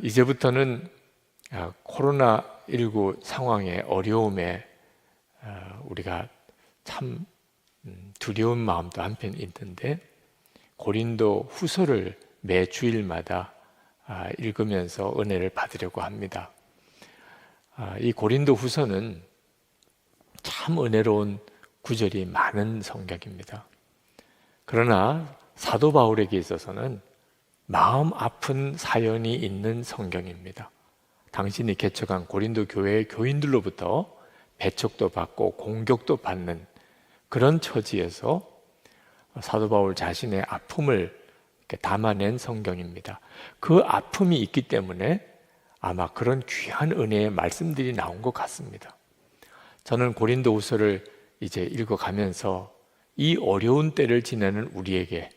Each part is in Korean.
이제부터는 코로나19 상황의 어려움에 우리가 참 두려운 마음도 한편 있는데, 고린도 후서를 매 주일마다 읽으면서 은혜를 받으려고 합니다. 이 고린도 후서는 참 은혜로운 구절이 많은 성경입니다. 그러나 사도 바울에게 있어서는 마음 아픈 사연이 있는 성경입니다. 당신이 개척한 고린도 교회의 교인들로부터 배척도 받고 공격도 받는 그런 처지에서 사도 바울 자신의 아픔을 담아낸 성경입니다. 그 아픔이 있기 때문에 아마 그런 귀한 은혜의 말씀들이 나온 것 같습니다. 저는 고린도 후서를 이제 읽어가면서 이 어려운 때를 지내는 우리에게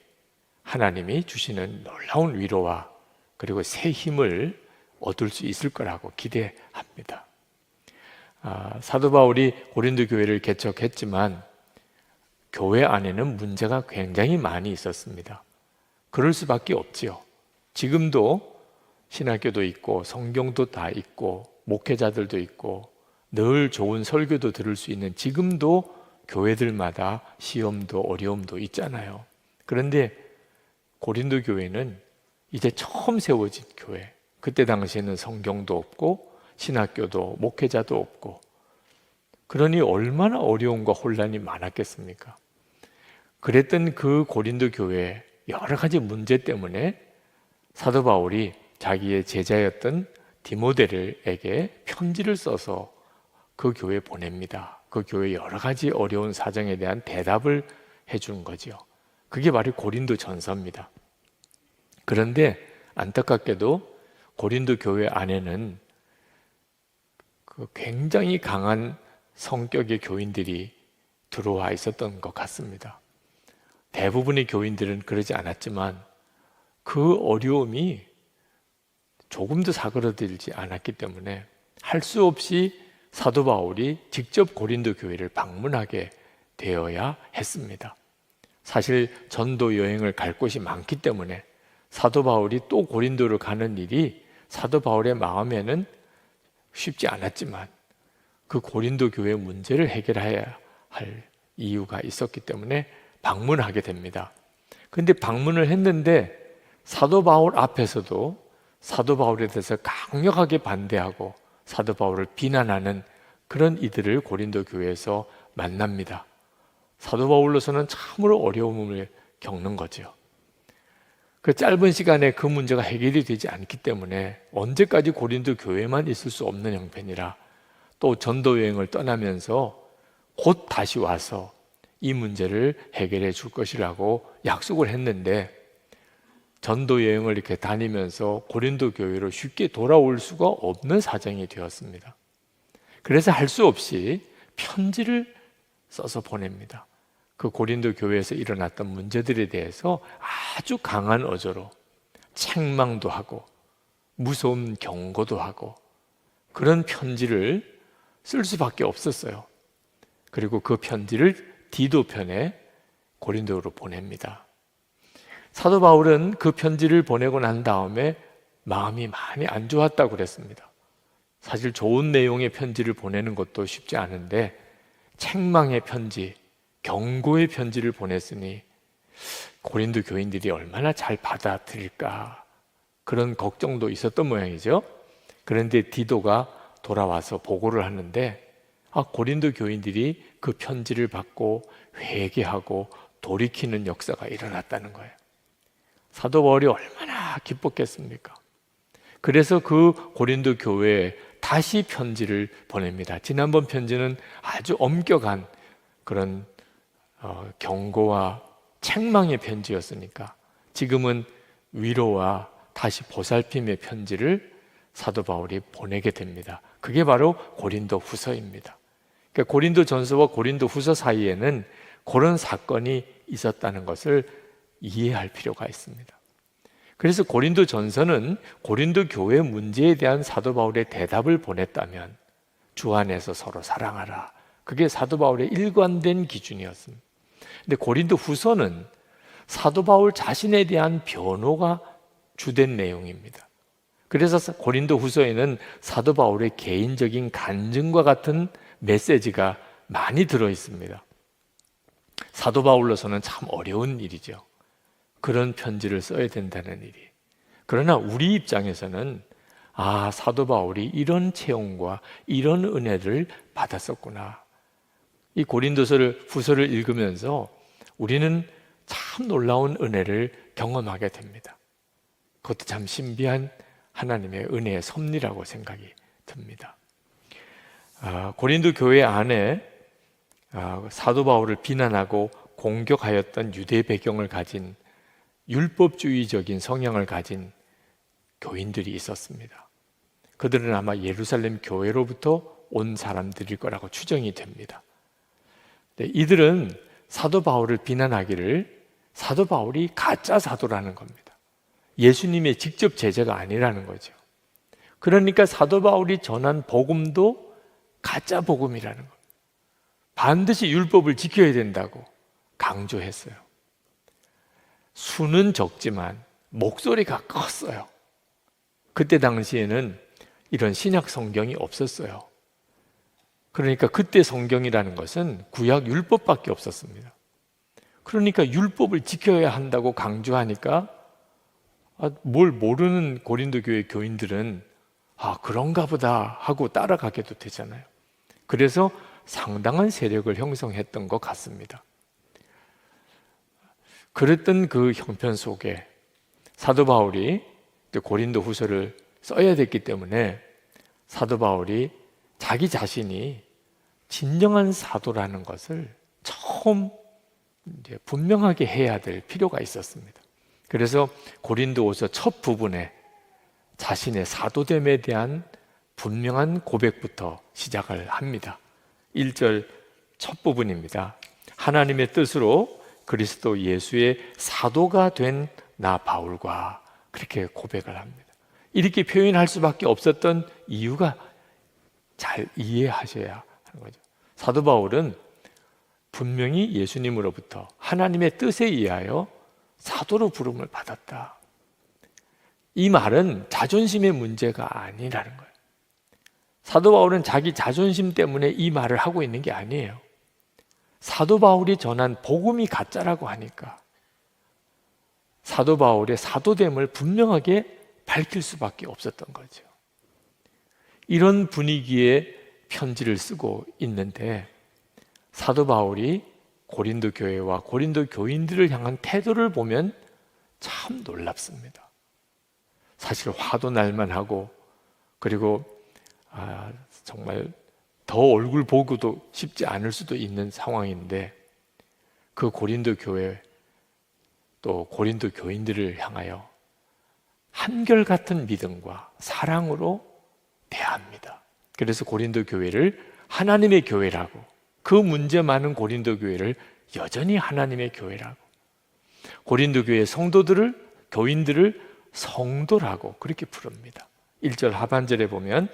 하나님이 주시는 놀라운 위로와 그리고 새 힘을 얻을 수 있을 거라고 기대합니다. 사도 바울이 고린도 교회를 개척했지만 교회 안에는 문제가 굉장히 많이 있었습니다. 그럴 수밖에 없지요. 지금도 신학교도 있고 성경도 다 있고 목회자들도 있고 늘 좋은 설교도 들을 수 있는 지금도 교회들마다 시험도 어려움도 있잖아요. 그런데 고린도 교회는 이제 처음 세워진 교회, 그때 당시에는 성경도 없고 신학교도 목회자도 없고, 그러니 얼마나 어려움과 혼란이 많았겠습니까? 그랬던 그 고린도 교회 여러 가지 문제 때문에 사도 바울이 자기의 제자였던 디모데에게 편지를 써서 그 교회에 보냅니다. 그 교회 여러 가지 어려운 사정에 대한 대답을 해준 거죠. 그게 바로 고린도 전서입니다. 그런데 안타깝게도 고린도 교회 안에는 굉장히 강한 성격의 교인들이 들어와 있었던 것 같습니다. 대부분의 교인들은 그러지 않았지만 그 어려움이 조금도 사그러들지 않았기 때문에 할 수 없이 사도 바울이 직접 고린도 교회를 방문하게 되어야 했습니다. 사실 전도 여행을 갈 곳이 많기 때문에 사도 바울이 또 고린도를 가는 일이 사도 바울의 마음에는 쉽지 않았지만 그 고린도 교회 문제를 해결해야 할 이유가 있었기 때문에 방문하게 됩니다. 그런데 방문을 했는데 사도 바울 앞에서도 사도 바울에 대해서 강력하게 반대하고 사도 바울을 비난하는 그런 이들을 고린도 교회에서 만납니다. 사도 바울로서는 참으로 어려움을 겪는 거죠. 그 짧은 시간에 그 문제가 해결이 되지 않기 때문에 언제까지 고린도 교회만 있을 수 없는 형편이라 또 전도 여행을 떠나면서 곧 다시 와서 이 문제를 해결해 줄 것이라고 약속을 했는데, 전도 여행을 이렇게 다니면서 고린도 교회로 쉽게 돌아올 수가 없는 사정이 되었습니다. 그래서 할 수 없이 편지를 써서 보냅니다. 그 고린도 교회에서 일어났던 문제들에 대해서 아주 강한 어조로 책망도 하고 무서운 경고도 하고 그런 편지를 쓸 수밖에 없었어요. 그리고 그 편지를 디도편에 고린도로 보냅니다. 사도 바울은 그 편지를 보내고 난 다음에 마음이 많이 안 좋았다고 그랬습니다. 사실 좋은 내용의 편지를 보내는 것도 쉽지 않은데 책망의 편지, 경고의 편지를 보냈으니 고린도 교인들이 얼마나 잘 받아들일까 그런 걱정도 있었던 모양이죠. 그런데 디도가 돌아와서 보고를 하는데 고린도 교인들이 그 편지를 받고 회개하고 돌이키는 역사가 일어났다는 거예요. 사도 바울이 얼마나 기뻤겠습니까? 그래서 그 고린도 교회에 다시 편지를 보냅니다. 지난번 편지는 아주 엄격한 그런 경고와 책망의 편지였으니까 지금은 위로와 다시 보살핌의 편지를 사도 바울이 보내게 됩니다. 그게 바로 고린도 후서입니다. 그러니까 고린도 전서와 고린도 후서 사이에는 그런 사건이 있었다는 것을 이해할 필요가 있습니다. 그래서 고린도 전서는 고린도 교회 문제에 대한 사도 바울의 대답을 보냈다면 주 안에서 서로 사랑하라, 그게 사도 바울의 일관된 기준이었습니다. 근데 고린도 후서는 사도 바울 자신에 대한 변호가 주된 내용입니다. 그래서 고린도 후서에는 사도 바울의 개인적인 간증과 같은 메시지가 많이 들어 있습니다. 사도 바울로서는 참 어려운 일이죠. 그런 편지를 써야 된다는 일이. 그러나 우리 입장에서는 사도 바울이 이런 체험과 이런 은혜를 받았었구나. 이 고린도서를 후서를 읽으면서 우리는 참 놀라운 은혜를 경험하게 됩니다. 그것도 참 신비한 하나님의 은혜의 섭리라고 생각이 듭니다. 고린도 교회 안에 사도 바울을 비난하고 공격하였던 유대 배경을 가진 율법주의적인 성향을 가진 교인들이 있었습니다. 그들은 아마 예루살렘 교회로부터 온 사람들일 거라고 추정이 됩니다. 이들은 사도 바울을 비난하기를 사도 바울이 가짜 사도라는 겁니다. 예수님의 직접 제자가 아니라는 거죠. 그러니까 사도 바울이 전한 복음도 가짜 복음이라는 겁니다. 반드시 율법을 지켜야 된다고 강조했어요. 수는 적지만 목소리가 컸어요. 그때 당시에는 이런 신약 성경이 없었어요. 그러니까 그때 성경이라는 것은 구약 율법밖에 없었습니다. 그러니까 율법을 지켜야 한다고 강조하니까 뭘 모르는 고린도 교회 교인들은 그런가 보다 하고 따라가게도 되잖아요. 그래서 상당한 세력을 형성했던 것 같습니다. 그랬던 그 형편 속에 사도 바울이 고린도 후서를 써야 됐기 때문에 사도 바울이 자기 자신이 진정한 사도라는 것을 처음 분명하게 해야 될 필요가 있었습니다. 그래서 고린도후서 첫 부분에 자신의 사도됨에 대한 분명한 고백부터 시작을 합니다. 1절 첫 부분입니다. 하나님의 뜻으로 그리스도 예수의 사도가 된 나 바울과 그렇게 고백을 합니다. 이렇게 표현할 수밖에 없었던 이유가 잘 이해하셔야 하는 거죠. 사도 바울은 분명히 예수님으로부터 하나님의 뜻에 의하여 사도로 부름을 받았다. 이 말은 자존심의 문제가 아니라는 거예요. 사도 바울은 자기 자존심 때문에 이 말을 하고 있는 게 아니에요. 사도 바울이 전한 복음이 가짜라고 하니까 사도 바울의 사도됨을 분명하게 밝힐 수밖에 없었던 거죠. 이런 분위기에 편지를 쓰고 있는데 사도 바울이 고린도 교회와 고린도 교인들을 향한 태도를 보면 참 놀랍습니다. 사실 화도 날만 하고 그리고 정말 더 얼굴 보고도 쉽지 않을 수도 있는 상황인데 그 고린도 교회 또 고린도 교인들을 향하여 한결같은 믿음과 사랑으로 대합니다. 그래서 고린도 교회를 하나님의 교회라고, 그 문제 많은 고린도 교회를 여전히 하나님의 교회라고, 고린도 교회 성도들을, 교인들을 성도라고 그렇게 부릅니다. 1절 하반절에 보면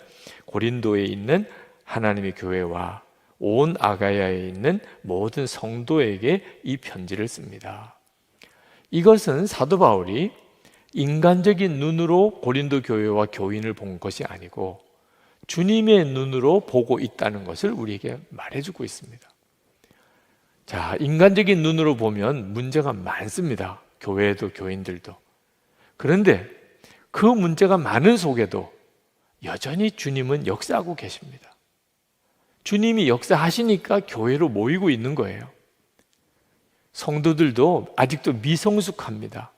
고린도에 있는 하나님의 교회와 온 아가야에 있는 모든 성도에게 이 편지를 씁니다. 이것은 사도 바울이 인간적인 눈으로 고린도 교회와 교인을 본 것이 아니고 주님의 눈으로 보고 있다는 것을 우리에게 말해주고 있습니다. 자, 인간적인 눈으로 보면 문제가 많습니다. 교회도 교인들도. 그런데 그 문제가 많은 속에도 여전히 주님은 역사하고 계십니다. 주님이 역사하시니까 교회로 모이고 있는 거예요. 성도들도 아직도 미성숙합니다.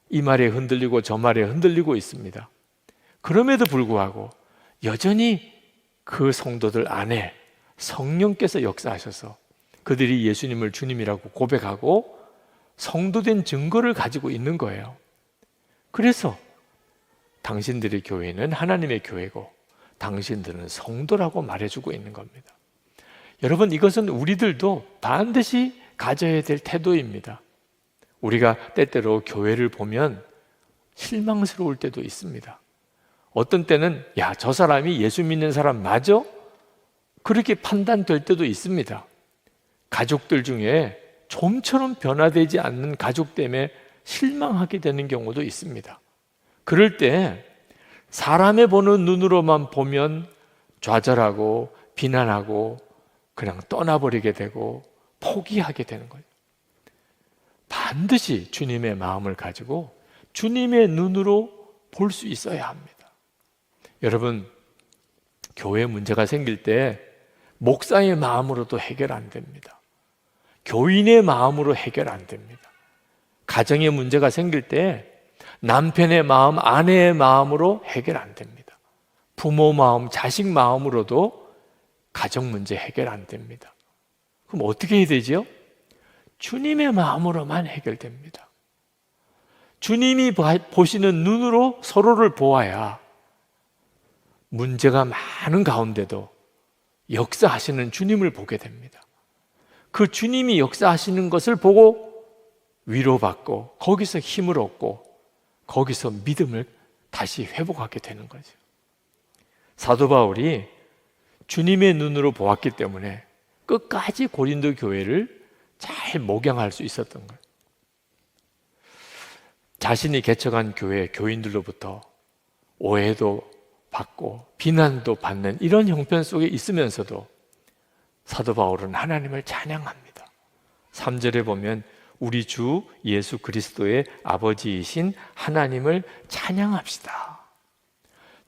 이 말에 흔들리고 저 말에 흔들리고 있습니다. 그럼에도 불구하고 여전히 그 성도들 안에 성령께서 역사하셔서 그들이 예수님을 주님이라고 고백하고 성도된 증거를 가지고 있는 거예요. 그래서 당신들의 교회는 하나님의 교회고 당신들은 성도라고 말해주고 있는 겁니다. 여러분, 이것은 우리들도 반드시 가져야 될 태도입니다. 우리가 때때로 교회를 보면 실망스러울 때도 있습니다. 어떤 때는 저 사람이 예수 믿는 사람 맞아? 그렇게 판단될 때도 있습니다. 가족들 중에 좀처럼 변화되지 않는 가족 때문에 실망하게 되는 경우도 있습니다. 그럴 때 사람의 보는 눈으로만 보면 좌절하고 비난하고 그냥 떠나버리게 되고 포기하게 되는 거예요. 반드시 주님의 마음을 가지고 주님의 눈으로 볼 수 있어야 합니다. 여러분, 교회 문제가 생길 때 목사의 마음으로도 해결 안 됩니다. 교인의 마음으로 해결 안 됩니다. 가정의 문제가 생길 때 남편의 마음, 아내의 마음으로 해결 안 됩니다. 부모 마음, 자식 마음으로도 가정 문제 해결 안 됩니다. 그럼 어떻게 해야 되죠? 주님의 마음으로만 해결됩니다. 주님이 보시는 눈으로 서로를 보아야 문제가 많은 가운데도 역사하시는 주님을 보게 됩니다. 그 주님이 역사하시는 것을 보고 위로받고 거기서 힘을 얻고 거기서 믿음을 다시 회복하게 되는 거죠. 사도 바울이 주님의 눈으로 보았기 때문에 끝까지 고린도 교회를 잘 목양할 수 있었던 거예요. 자신이 개척한 교회 교인들로부터 오해도 받고 비난도 받는 이런 형편 속에 있으면서도 사도 바울은 하나님을 찬양합니다. 3절에 보면 우리 주 예수 그리스도의 아버지이신 하나님을 찬양합시다.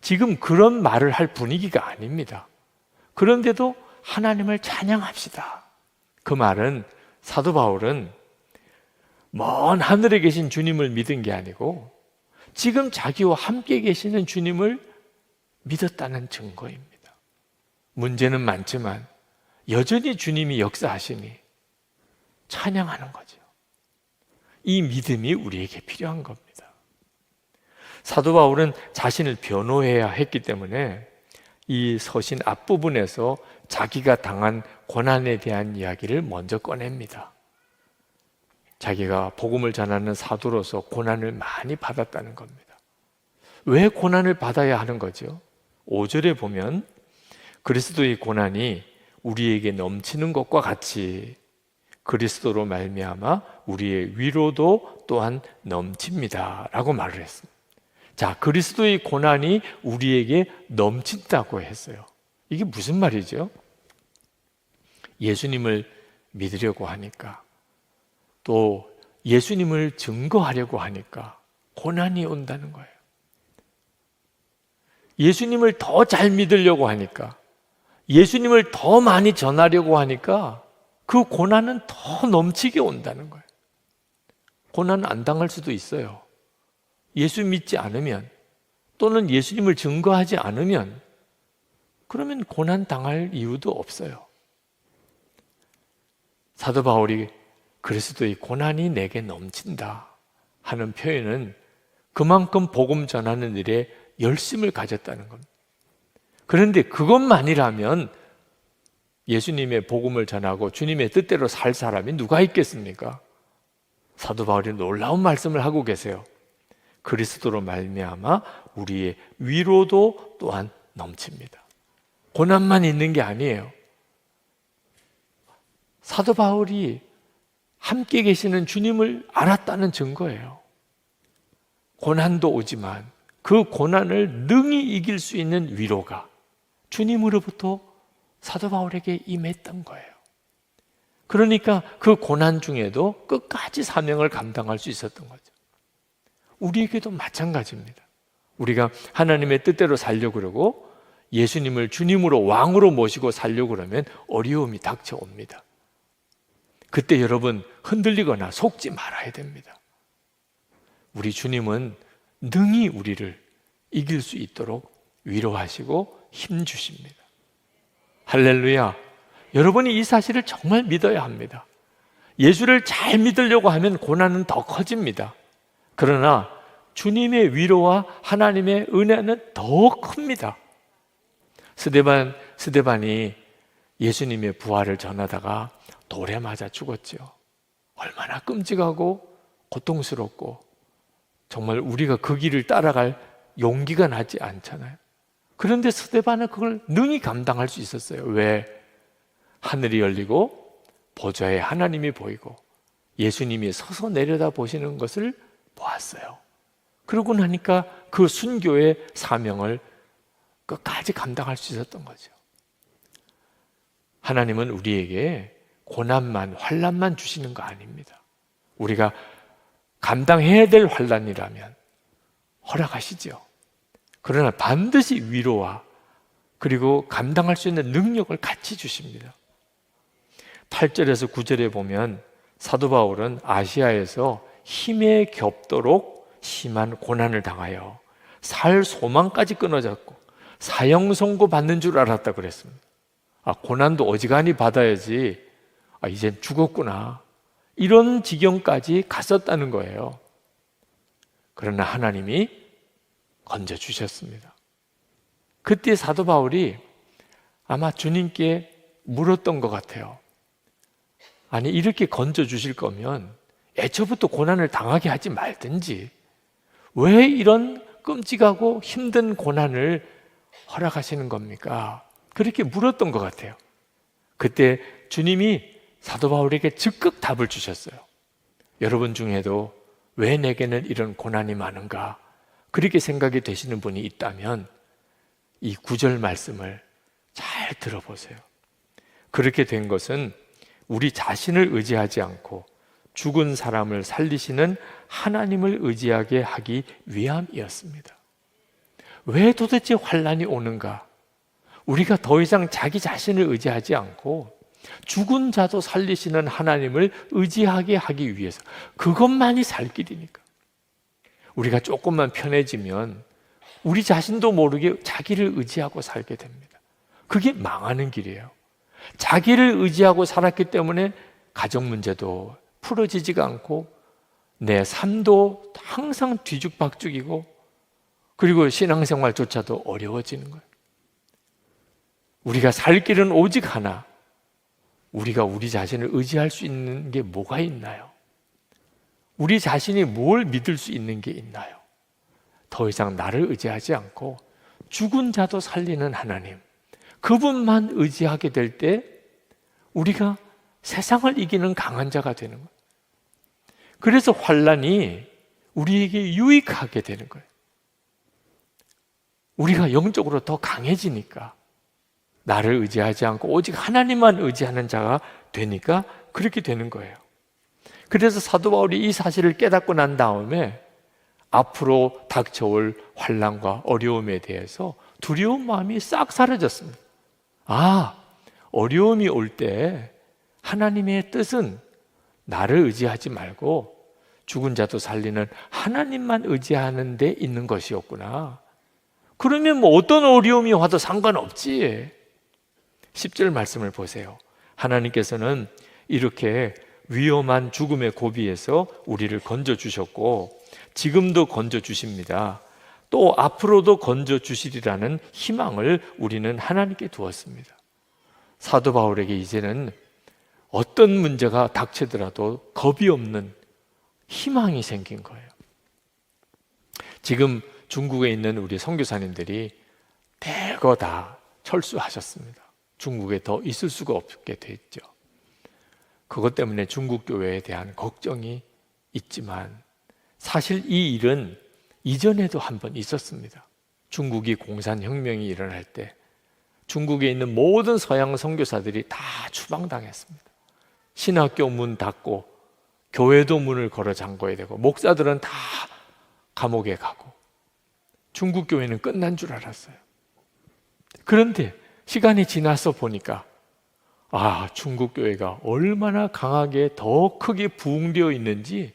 지금 그런 말을 할 분위기가 아닙니다. 그런데도 하나님을 찬양합시다. 그 말은 사도 바울은 먼 하늘에 계신 주님을 믿은 게 아니고 지금 자기와 함께 계시는 주님을 믿었다는 증거입니다. 문제는 많지만 여전히 주님이 역사하시니 찬양하는 거죠. 이 믿음이 우리에게 필요한 겁니다. 사도 바울은 자신을 변호해야 했기 때문에 이 서신 앞부분에서 자기가 당한 고난에 대한 이야기를 먼저 꺼냅니다. 자기가 복음을 전하는 사도로서 고난을 많이 받았다는 겁니다. 왜 고난을 받아야 하는 거죠? 5절에 보면 그리스도의 고난이 우리에게 넘치는 것과 같이 그리스도로 말미암아 우리의 위로도 또한 넘칩니다 라고 말을 했습니다. 자, 그리스도의 고난이 우리에게 넘친다고 했어요. 이게 무슨 말이죠? 예수님을 믿으려고 하니까 또 예수님을 증거하려고 하니까 고난이 온다는 거예요. 예수님을 더 잘 믿으려고 하니까 예수님을 더 많이 전하려고 하니까 그 고난은 더 넘치게 온다는 거예요. 고난 안 당할 수도 있어요. 예수 믿지 않으면 또는 예수님을 증거하지 않으면 그러면 고난 당할 이유도 없어요. 사도 바울이 그리스도의 고난이 내게 넘친다 하는 표현은 그만큼 복음 전하는 일에 열심을 가졌다는 겁니다. 그런데 그것만이라면 예수님의 복음을 전하고 주님의 뜻대로 살 사람이 누가 있겠습니까? 사도 바울이 놀라운 말씀을 하고 계세요. 그리스도로 말미암아 우리의 위로도 또한 넘칩니다. 고난만 있는 게 아니에요. 사도 바울이 함께 계시는 주님을 알았다는 증거예요. 고난도 오지만 그 고난을 능히 이길 수 있는 위로가 주님으로부터 사도 바울에게 임했던 거예요. 그러니까 그 고난 중에도 끝까지 사명을 감당할 수 있었던 거죠. 우리에게도 마찬가지입니다. 우리가 하나님의 뜻대로 살려고 그러고 예수님을 주님으로 왕으로 모시고 살려고 그러면 어려움이 닥쳐옵니다. 그때 여러분 흔들리거나 속지 말아야 됩니다. 우리 주님은 능히 우리를 이길 수 있도록 위로하시고 힘주십니다. 할렐루야. 여러분이 이 사실을 정말 믿어야 합니다. 예수를 잘 믿으려고 하면 고난은 더 커집니다. 그러나 주님의 위로와 하나님의 은혜는 더 큽니다. 스데반이 예수님의 부활을 전하다가 돌에 맞아 죽었죠. 얼마나 끔찍하고 고통스럽고 정말 우리가 그 길을 따라갈 용기가 나지 않잖아요. 그런데 스데반은 그걸 능히 감당할 수 있었어요. 왜? 하늘이 열리고 보좌에 하나님이 보이고 예수님이 서서 내려다 보시는 것을 보았어요. 그러고 나니까 그 순교의 사명을 끝까지 감당할 수 있었던 거죠. 하나님은 우리에게 고난만, 환난만 주시는 거 아닙니다. 우리가 감당해야 될 환난이라면 허락하시죠. 그러나 반드시 위로와 그리고 감당할 수 있는 능력을 같이 주십니다. 8절에서 9절에 보면 사도 바울은 아시아에서 힘에 겹도록 심한 고난을 당하여 살 소망까지 끊어졌고 사형 선고 받는 줄 알았다 그랬습니다. 고난도 어지간히 받아야지, 이젠 죽었구나, 이런 지경까지 갔었다는 거예요. 그러나 하나님이 건져주셨습니다. 그때 사도 바울이 아마 주님께 물었던 것 같아요. 아니, 이렇게 건져주실 거면 애초부터 고난을 당하게 하지 말든지 왜 이런 끔찍하고 힘든 고난을 허락하시는 겁니까? 그렇게 물었던 것 같아요. 그때 주님이 사도 바울에게 즉각 답을 주셨어요. 여러분 중에도 왜 내게는 이런 고난이 많은가, 그렇게 생각이 되시는 분이 있다면 이 9절 말씀을 잘 들어보세요. 그렇게 된 것은 우리 자신을 의지하지 않고 죽은 사람을 살리시는 하나님을 의지하게 하기 위함이었습니다. 왜 도대체 환난이 오는가? 우리가 더 이상 자기 자신을 의지하지 않고 죽은 자도 살리시는 하나님을 의지하게 하기 위해서, 그것만이 살 길이니까. 우리가 조금만 편해지면 우리 자신도 모르게 자기를 의지하고 살게 됩니다. 그게 망하는 길이에요. 자기를 의지하고 살았기 때문에 가정 문제도 풀어지지가 않고 내 삶도 항상 뒤죽박죽이고, 그리고 신앙생활조차도 어려워지는 거예요. 우리가 살 길은 오직 하나, 우리가 우리 자신을 의지할 수 있는 게 뭐가 있나요? 우리 자신이 뭘 믿을 수 있는 게 있나요? 더 이상 나를 의지하지 않고 죽은 자도 살리는 하나님, 그분만 의지하게 될 때 우리가 세상을 이기는 강한 자가 되는 거예요. 그래서 환난이 우리에게 유익하게 되는 거예요. 우리가 영적으로 더 강해지니까, 나를 의지하지 않고 오직 하나님만 의지하는 자가 되니까 그렇게 되는 거예요. 그래서 사도 바울이 이 사실을 깨닫고 난 다음에 앞으로 닥쳐올 환난과 어려움에 대해서 두려운 마음이 싹 사라졌습니다. 어려움이 올 때 하나님의 뜻은 나를 의지하지 말고 죽은 자도 살리는 하나님만 의지하는 데 있는 것이었구나. 그러면 어떤 어려움이 와도 상관없지. 10절 말씀을 보세요. 하나님께서는 이렇게 위험한 죽음의 고비에서 우리를 건져주셨고 지금도 건져주십니다. 또 앞으로도 건져주시리라는 희망을 우리는 하나님께 두었습니다. 사도 바울에게 이제는 어떤 문제가 닥치더라도 겁이 없는 희망이 생긴 거예요. 지금 중국에 있는 우리 선교사님들이 대거 다 철수하셨습니다. 중국에 더 있을 수가 없게 됐죠. 그것 때문에 중국 교회에 대한 걱정이 있지만 사실 이 일은 이전에도 한 번 있었습니다. 중국이 공산혁명이 일어날 때 중국에 있는 모든 서양 선교사들이 다 추방당했습니다. 신학교 문 닫고 교회도 문을 걸어 잠궈야 되고 목사들은 다 감옥에 가고 중국 교회는 끝난 줄 알았어요. 그런데 시간이 지나서 보니까 중국 교회가 얼마나 강하게 더 크게 부흥되어 있는지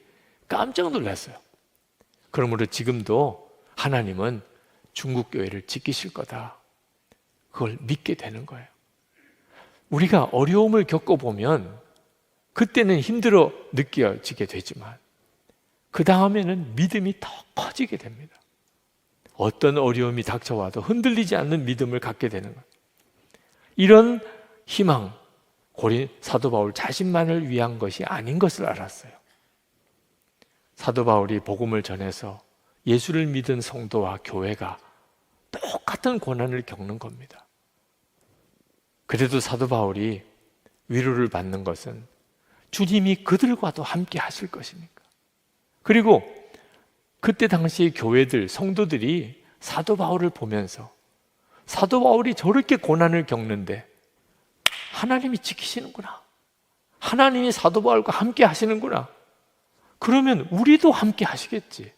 깜짝 놀랐어요. 그러므로 지금도 하나님은 중국 교회를 지키실 거다, 그걸 믿게 되는 거예요. 우리가 어려움을 겪어보면 그때는 힘들어 느껴지게 되지만 그 다음에는 믿음이 더 커지게 됩니다. 어떤 어려움이 닥쳐와도 흔들리지 않는 믿음을 갖게 되는 거예요. 이런 희망, 사도 바울 자신만을 위한 것이 아닌 것을 알았어요. 사도 바울이 복음을 전해서 예수를 믿은 성도와 교회가 똑같은 고난을 겪는 겁니다. 그래도 사도 바울이 위로를 받는 것은 주님이 그들과도 함께 하실 것이니까. 그리고 그때 당시 교회들, 성도들이 사도 바울을 보면서 사도 바울이 저렇게 고난을 겪는데 하나님이 지키시는구나, 하나님이 사도 바울과 함께 하시는구나, 그러면 우리도 함께 하시겠지.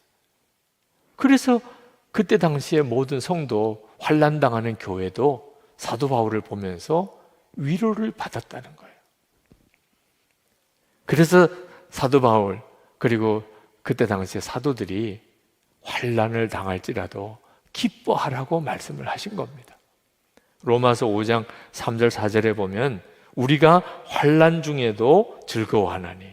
그래서 그때 당시에 모든 성도, 환난당하는 교회도 사도 바울을 보면서 위로를 받았다는 거예요. 그래서 사도 바울, 그리고 그때 당시에 사도들이 환난을 당할지라도 기뻐하라고 말씀을 하신 겁니다. 로마서 5장 3절 4절에 보면 우리가 환난 중에도 즐거워하나니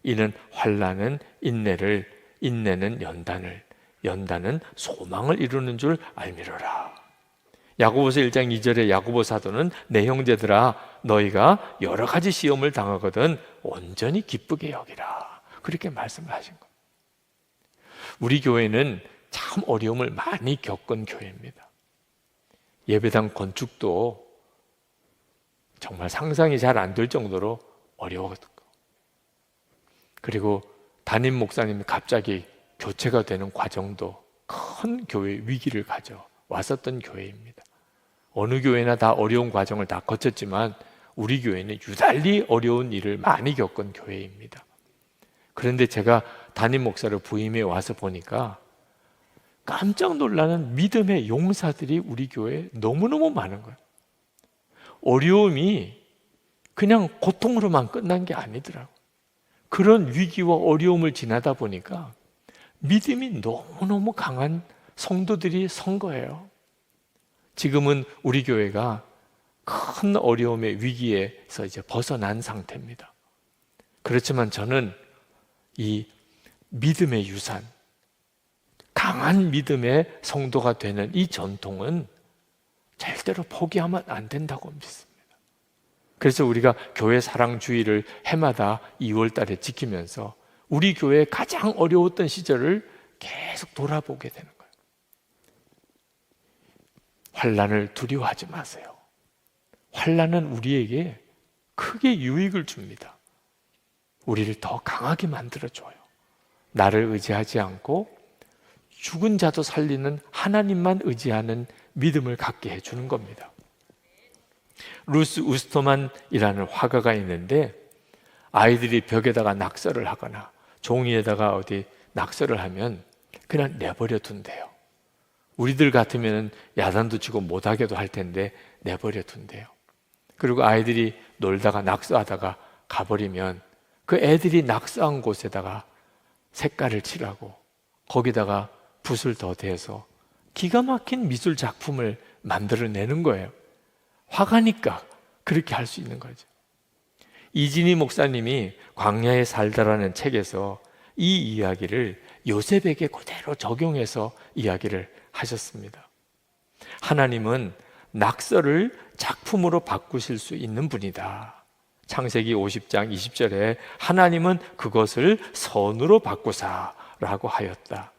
이는 환난은 인내를, 인내는 연단을, 연단은 소망을 이루는 줄 알미로라. 야고보서 1장 2절에 야고보 사도는 내 형제들아 너희가 여러 가지 시험을 당하거든 온전히 기쁘게 여기라, 그렇게 말씀을 하신 거예요. 우리 교회는 참 어려움을 많이 겪은 교회입니다. 예배당 건축도 정말 상상이 잘 안 될 정도로 어려웠고, 그리고 담임 목사님이 갑자기 교체가 되는 과정도 큰 교회 위기를 가져왔었던 교회입니다. 어느 교회나 다 어려운 과정을 다 거쳤지만 우리 교회는 유달리 어려운 일을 많이 겪은 교회입니다. 그런데 제가 담임 목사를 부임해 와서 보니까 깜짝 놀라는 믿음의 용사들이 우리 교회에 너무너무 많은 거예요. 어려움이 그냥 고통으로만 끝난 게 아니더라고요. 그런 위기와 어려움을 지나다 보니까 믿음이 너무너무 강한 성도들이 선 거예요. 지금은 우리 교회가 큰 어려움의 위기에서 이제 벗어난 상태입니다. 그렇지만 저는 이 믿음의 유산, 강한 믿음의 성도가 되는 이 전통은 절대로 포기하면 안 된다고 믿습니다. 그래서 우리가 교회 사랑주의를 해마다 2월 달에 지키면서 우리 교회의 가장 어려웠던 시절을 계속 돌아보게 되는 거예요. 환난을 두려워하지 마세요. 환난은 우리에게 크게 유익을 줍니다. 우리를 더 강하게 만들어줘요. 나를 의지하지 않고 죽은 자도 살리는 하나님만 의지하는 믿음을 갖게 해주는 겁니다. 루스 우스터만이라는 화가가 있는데 아이들이 벽에다가 낙서를 하거나 종이에다가 어디 낙서를 하면 그냥 내버려 둔대요. 우리들 같으면 야단도 치고 못하게도 할 텐데 내버려 둔대요. 그리고 아이들이 놀다가 낙서하다가 가버리면 그 애들이 낙서한 곳에다가 색깔을 칠하고 거기다가 붓을 더 대서 기가 막힌 미술 작품을 만들어내는 거예요. 화가니까 그렇게 할 수 있는 거죠. 이진희 목사님이 광야에 살다라는 책에서 이 이야기를 요셉에게 그대로 적용해서 이야기를 하셨습니다. 하나님은 낙서를 작품으로 바꾸실 수 있는 분이다. 창세기 50장 20절에 하나님은 그것을 선으로 바꾸사라고 하였다.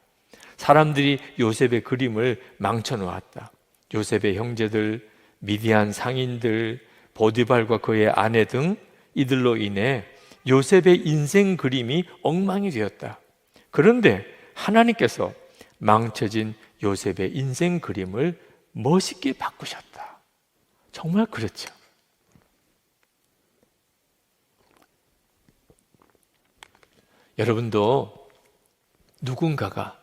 사람들이 요셉의 그림을 망쳐놓았다. 요셉의 형제들, 미디안 상인들, 보디발과 그의 아내 등 이들로 인해 요셉의 인생 그림이 엉망이 되었다. 그런데 하나님께서 망쳐진 요셉의 인생 그림을 멋있게 바꾸셨다. 정말 그렇죠. 여러분도 누군가가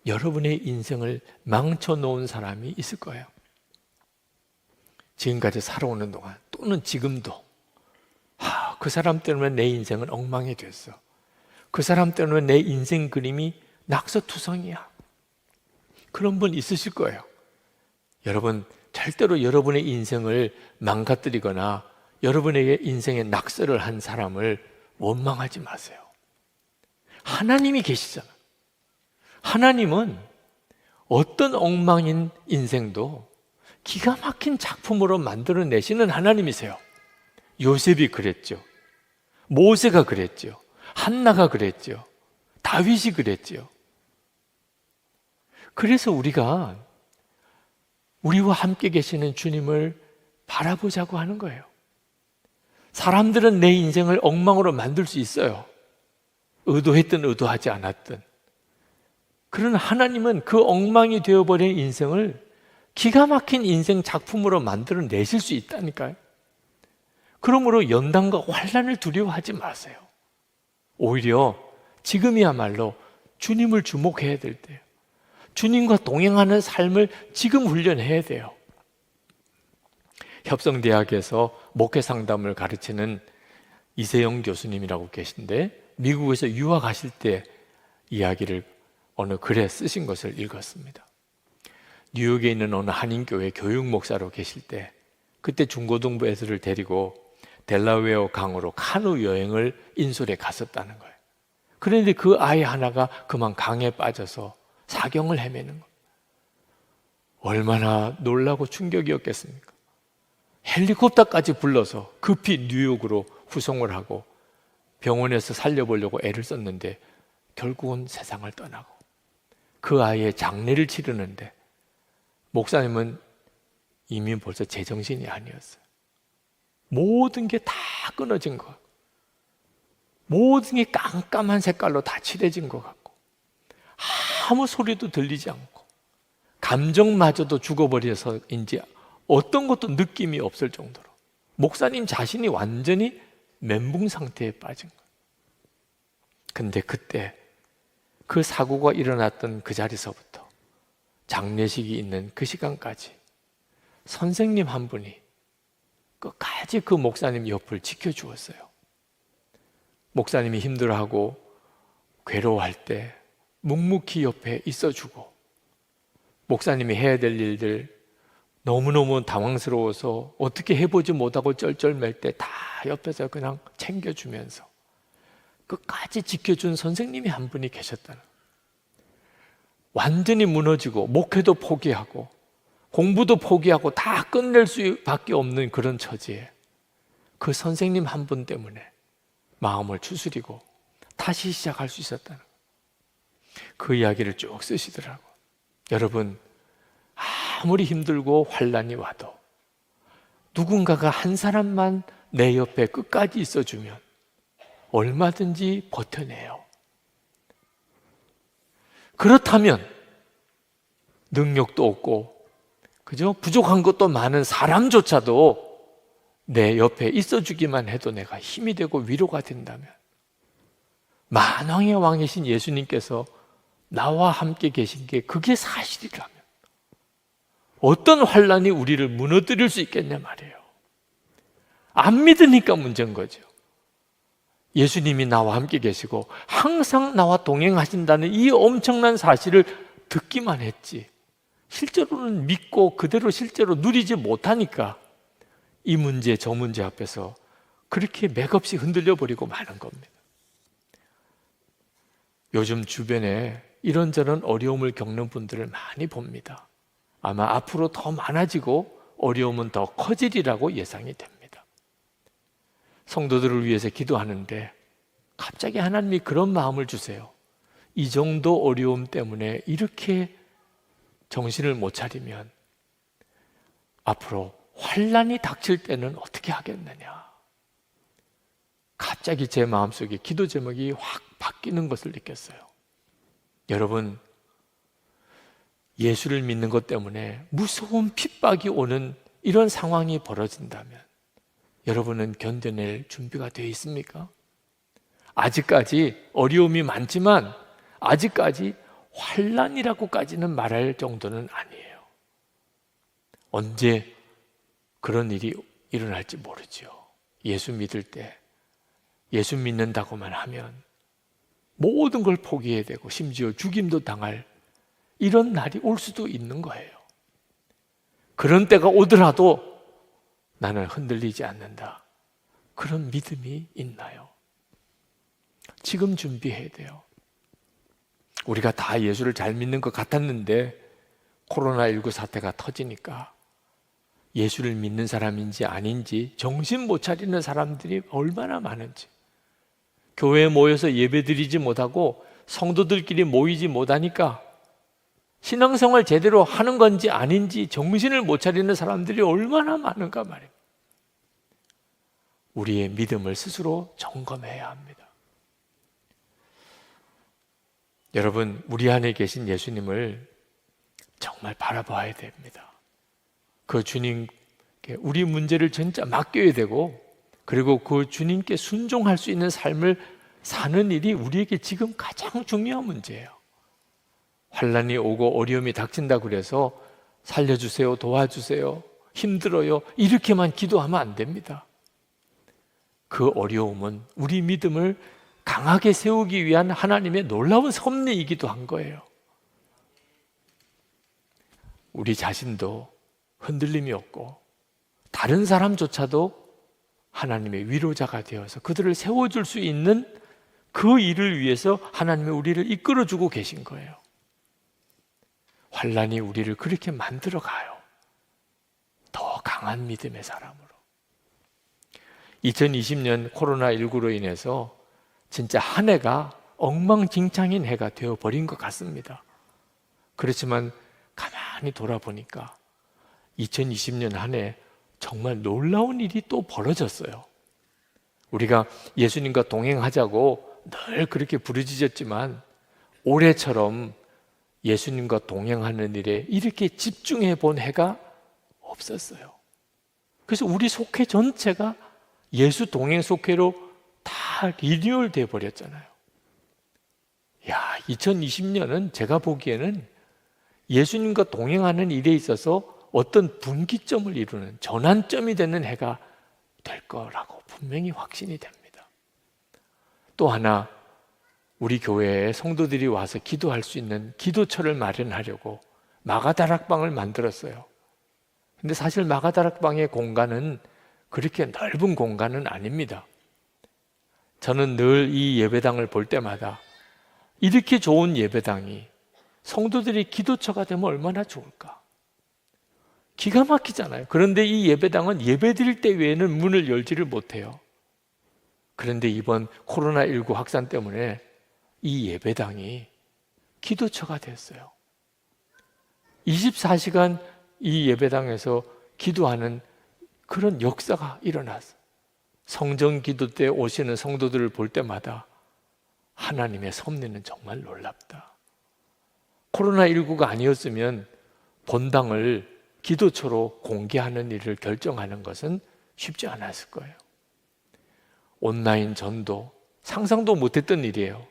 여러분의 인생을 망쳐놓은 사람이 있을 거예요. 지금까지 살아오는 동안 또는 지금도 그 사람 때문에 내 인생은 엉망이 됐어. 그 사람 때문에 내 인생 그림이 낙서투성이야. 그런 분 있으실 거예요. 여러분, 절대로 여러분의 인생을 망가뜨리거나 여러분에게 인생의 낙서를 한 사람을 원망하지 마세요. 하나님이 계시잖아. 하나님은 어떤 엉망인 인생도 기가 막힌 작품으로 만들어내시는 하나님이세요. 요셉이 그랬죠. 모세가 그랬죠. 한나가 그랬죠. 다윗이 그랬죠. 그래서 우리가 우리와 함께 계시는 주님을 바라보자고 하는 거예요. 사람들은 내 인생을 엉망으로 만들 수 있어요. 의도했든 의도하지 않았든. 그러나 하나님은 그 엉망이 되어버린 인생을 기가 막힌 인생 작품으로 만들어내실 수 있다니까요. 그러므로 연단과 환난을 두려워하지 마세요. 오히려 지금이야말로 주님을 주목해야 될 때예요. 주님과 동행하는 삶을 지금 훈련해야 돼요. 협성대학에서 목회 상담을 가르치는 이세영 교수님이라고 계신데, 미국에서 유학하실 때 이야기를 어느 글에 쓰신 것을 읽었습니다. 뉴욕에 있는 어느 한인교회 교육 목사로 계실 때, 그때 중고등부 애들을 데리고 델라웨어 강으로 카누 여행을 인솔에 갔었다는 거예요. 그런데 그 아이 하나가 그만 강에 빠져서 사경을 헤매는 거예요. 얼마나 놀라고 충격이었겠습니까? 헬리콥터까지 불러서 급히 뉴욕으로 후송을 하고 병원에서 살려보려고 애를 썼는데 결국은 세상을 떠나고, 그 아이의 장례를 치르는데 목사님은 이미 벌써 제정신이 아니었어요. 모든 게 다 끊어진 것 같고, 모든 게 깜깜한 색깔로 다 칠해진 것 같고, 아무 소리도 들리지 않고, 감정마저도 죽어버려서인지 어떤 것도 느낌이 없을 정도로 목사님 자신이 완전히 멘붕 상태에 빠진 거예요. 근데 그때 그 사고가 일어났던 그 자리서부터 장례식이 있는 그 시간까지 선생님 한 분이 끝까지 그 목사님 옆을 지켜주었어요. 목사님이 힘들어하고 괴로워할 때 묵묵히 옆에 있어주고, 목사님이 해야 될 일들 너무너무 당황스러워서 어떻게 해보지 못하고 쩔쩔맬 때 다 옆에서 그냥 챙겨주면서 끝까지 지켜준 선생님이 한 분이 계셨다는 거예요. 완전히 무너지고 목회도 포기하고 공부도 포기하고 다 끝낼 수밖에 없는 그런 처지에 그 선생님 한 분 때문에 마음을 추스리고 다시 시작할 수 있었다는 거예요. 그 이야기를 쭉 쓰시더라고요. 여러분, 아무리 힘들고 환난이 와도 누군가가 한 사람만 내 옆에 끝까지 있어주면 얼마든지 버텨내요. 그렇다면 능력도 없고, 그죠? 부족한 것도 많은 사람조차도 내 옆에 있어주기만 해도 내가 힘이 되고 위로가 된다면, 만왕의 왕이신 예수님께서 나와 함께 계신 게 그게 사실이라면 어떤 환난이 우리를 무너뜨릴 수 있겠냐 말이에요. 안 믿으니까 문제인 거죠. 예수님이 나와 함께 계시고 항상 나와 동행하신다는 이 엄청난 사실을 듣기만 했지, 실제로는 믿고 그대로 실제로 누리지 못하니까 이 문제 저 문제 앞에서 그렇게 맥없이 흔들려 버리고 마는 겁니다. 요즘 주변에 이런저런 어려움을 겪는 분들을 많이 봅니다. 아마 앞으로 더 많아지고 어려움은 더 커지리라고 예상이 됩니다. 성도들을 위해서 기도하는데 갑자기 하나님이 그런 마음을 주세요. 이 정도 어려움 때문에 이렇게 정신을 못 차리면 앞으로 환난이 닥칠 때는 어떻게 하겠느냐. 갑자기 제 마음속에 기도 제목이 확 바뀌는 것을 느꼈어요. 여러분, 예수를 믿는 것 때문에 무서운 핍박이 오는 이런 상황이 벌어진다면 여러분은 견뎌낼 준비가 되어 있습니까? 아직까지 어려움이 많지만 아직까지 환난이라고까지는 말할 정도는 아니에요. 언제 그런 일이 일어날지 모르죠. 예수 믿을 때, 예수 믿는다고만 하면 모든 걸 포기해야 되고 심지어 죽임도 당할 이런 날이 올 수도 있는 거예요. 그런 때가 오더라도 나는 흔들리지 않는다, 그런 믿음이 있나요? 지금 준비해야 돼요. 우리가 다 예수를 잘 믿는 것 같았는데 코로나19 사태가 터지니까 예수를 믿는 사람인지 아닌지 정신 못 차리는 사람들이 얼마나 많은지, 교회에 모여서 예배드리지 못하고 성도들끼리 모이지 못하니까 신앙생활 제대로 하는 건지 아닌지 정신을 못 차리는 사람들이 얼마나 많은가 말이에요. 우리의 믿음을 스스로 점검해야 합니다. 여러분, 우리 안에 계신 예수님을 정말 바라봐야 됩니다. 그 주님께 우리 문제를 진짜 맡겨야 되고, 그리고 그 주님께 순종할 수 있는 삶을 사는 일이 우리에게 지금 가장 중요한 문제예요. 환난이 오고 어려움이 닥친다고 그래서 살려주세요, 도와주세요, 힘들어요, 이렇게만 기도하면 안 됩니다. 그 어려움은 우리 믿음을 강하게 세우기 위한 하나님의 놀라운 섭리이기도 한 거예요. 우리 자신도 흔들림이 없고 다른 사람조차도 하나님의 위로자가 되어서 그들을 세워줄 수 있는 그 일을 위해서 하나님이 우리를 이끌어주고 계신 거예요. 환난이 우리를 그렇게 만들어가요. 더 강한 믿음의 사람으로. 2020년 코로나19로 인해서 진짜 한 해가 엉망진창인 해가 되어버린 것 같습니다. 그렇지만 가만히 돌아보니까 2020년 한 해 정말 놀라운 일이 또 벌어졌어요. 우리가 예수님과 동행하자고 늘 그렇게 부르짖었지만 올해처럼 예수님과 동행하는 일에 이렇게 집중해 본 해가 없었어요. 그래서 우리 속회 전체가 예수 동행 속회로 다 리뉴얼 돼 버렸잖아요. 2020년은 제가 보기에는 예수님과 동행하는 일에 있어서 어떤 분기점을 이루는 전환점이 되는 해가 될 거라고 분명히 확신이 됩니다. 또 하나, 우리 교회에 성도들이 와서 기도할 수 있는 기도처를 마련하려고 마가다락방을 만들었어요. 근데 사실 마가다락방의 공간은 그렇게 넓은 공간은 아닙니다. 저는 늘 이 예배당을 볼 때마다 이렇게 좋은 예배당이 성도들이 기도처가 되면 얼마나 좋을까? 기가 막히잖아요. 그런데 이 예배당은 예배드릴 때 외에는 문을 열지를 못해요. 그런데 이번 코로나19 확산 때문에 이 예배당이 기도처가 됐어요. 24시간 이 예배당에서 기도하는 그런 역사가 일어났어요. 성정 기도 때 오시는 성도들을 볼 때마다 하나님의 섭리는 정말 놀랍다. 코로나19가 아니었으면 본당을 기도처로 공개하는 일을 결정하는 것은 쉽지 않았을 거예요. 온라인 전도, 상상도 못했던 일이에요.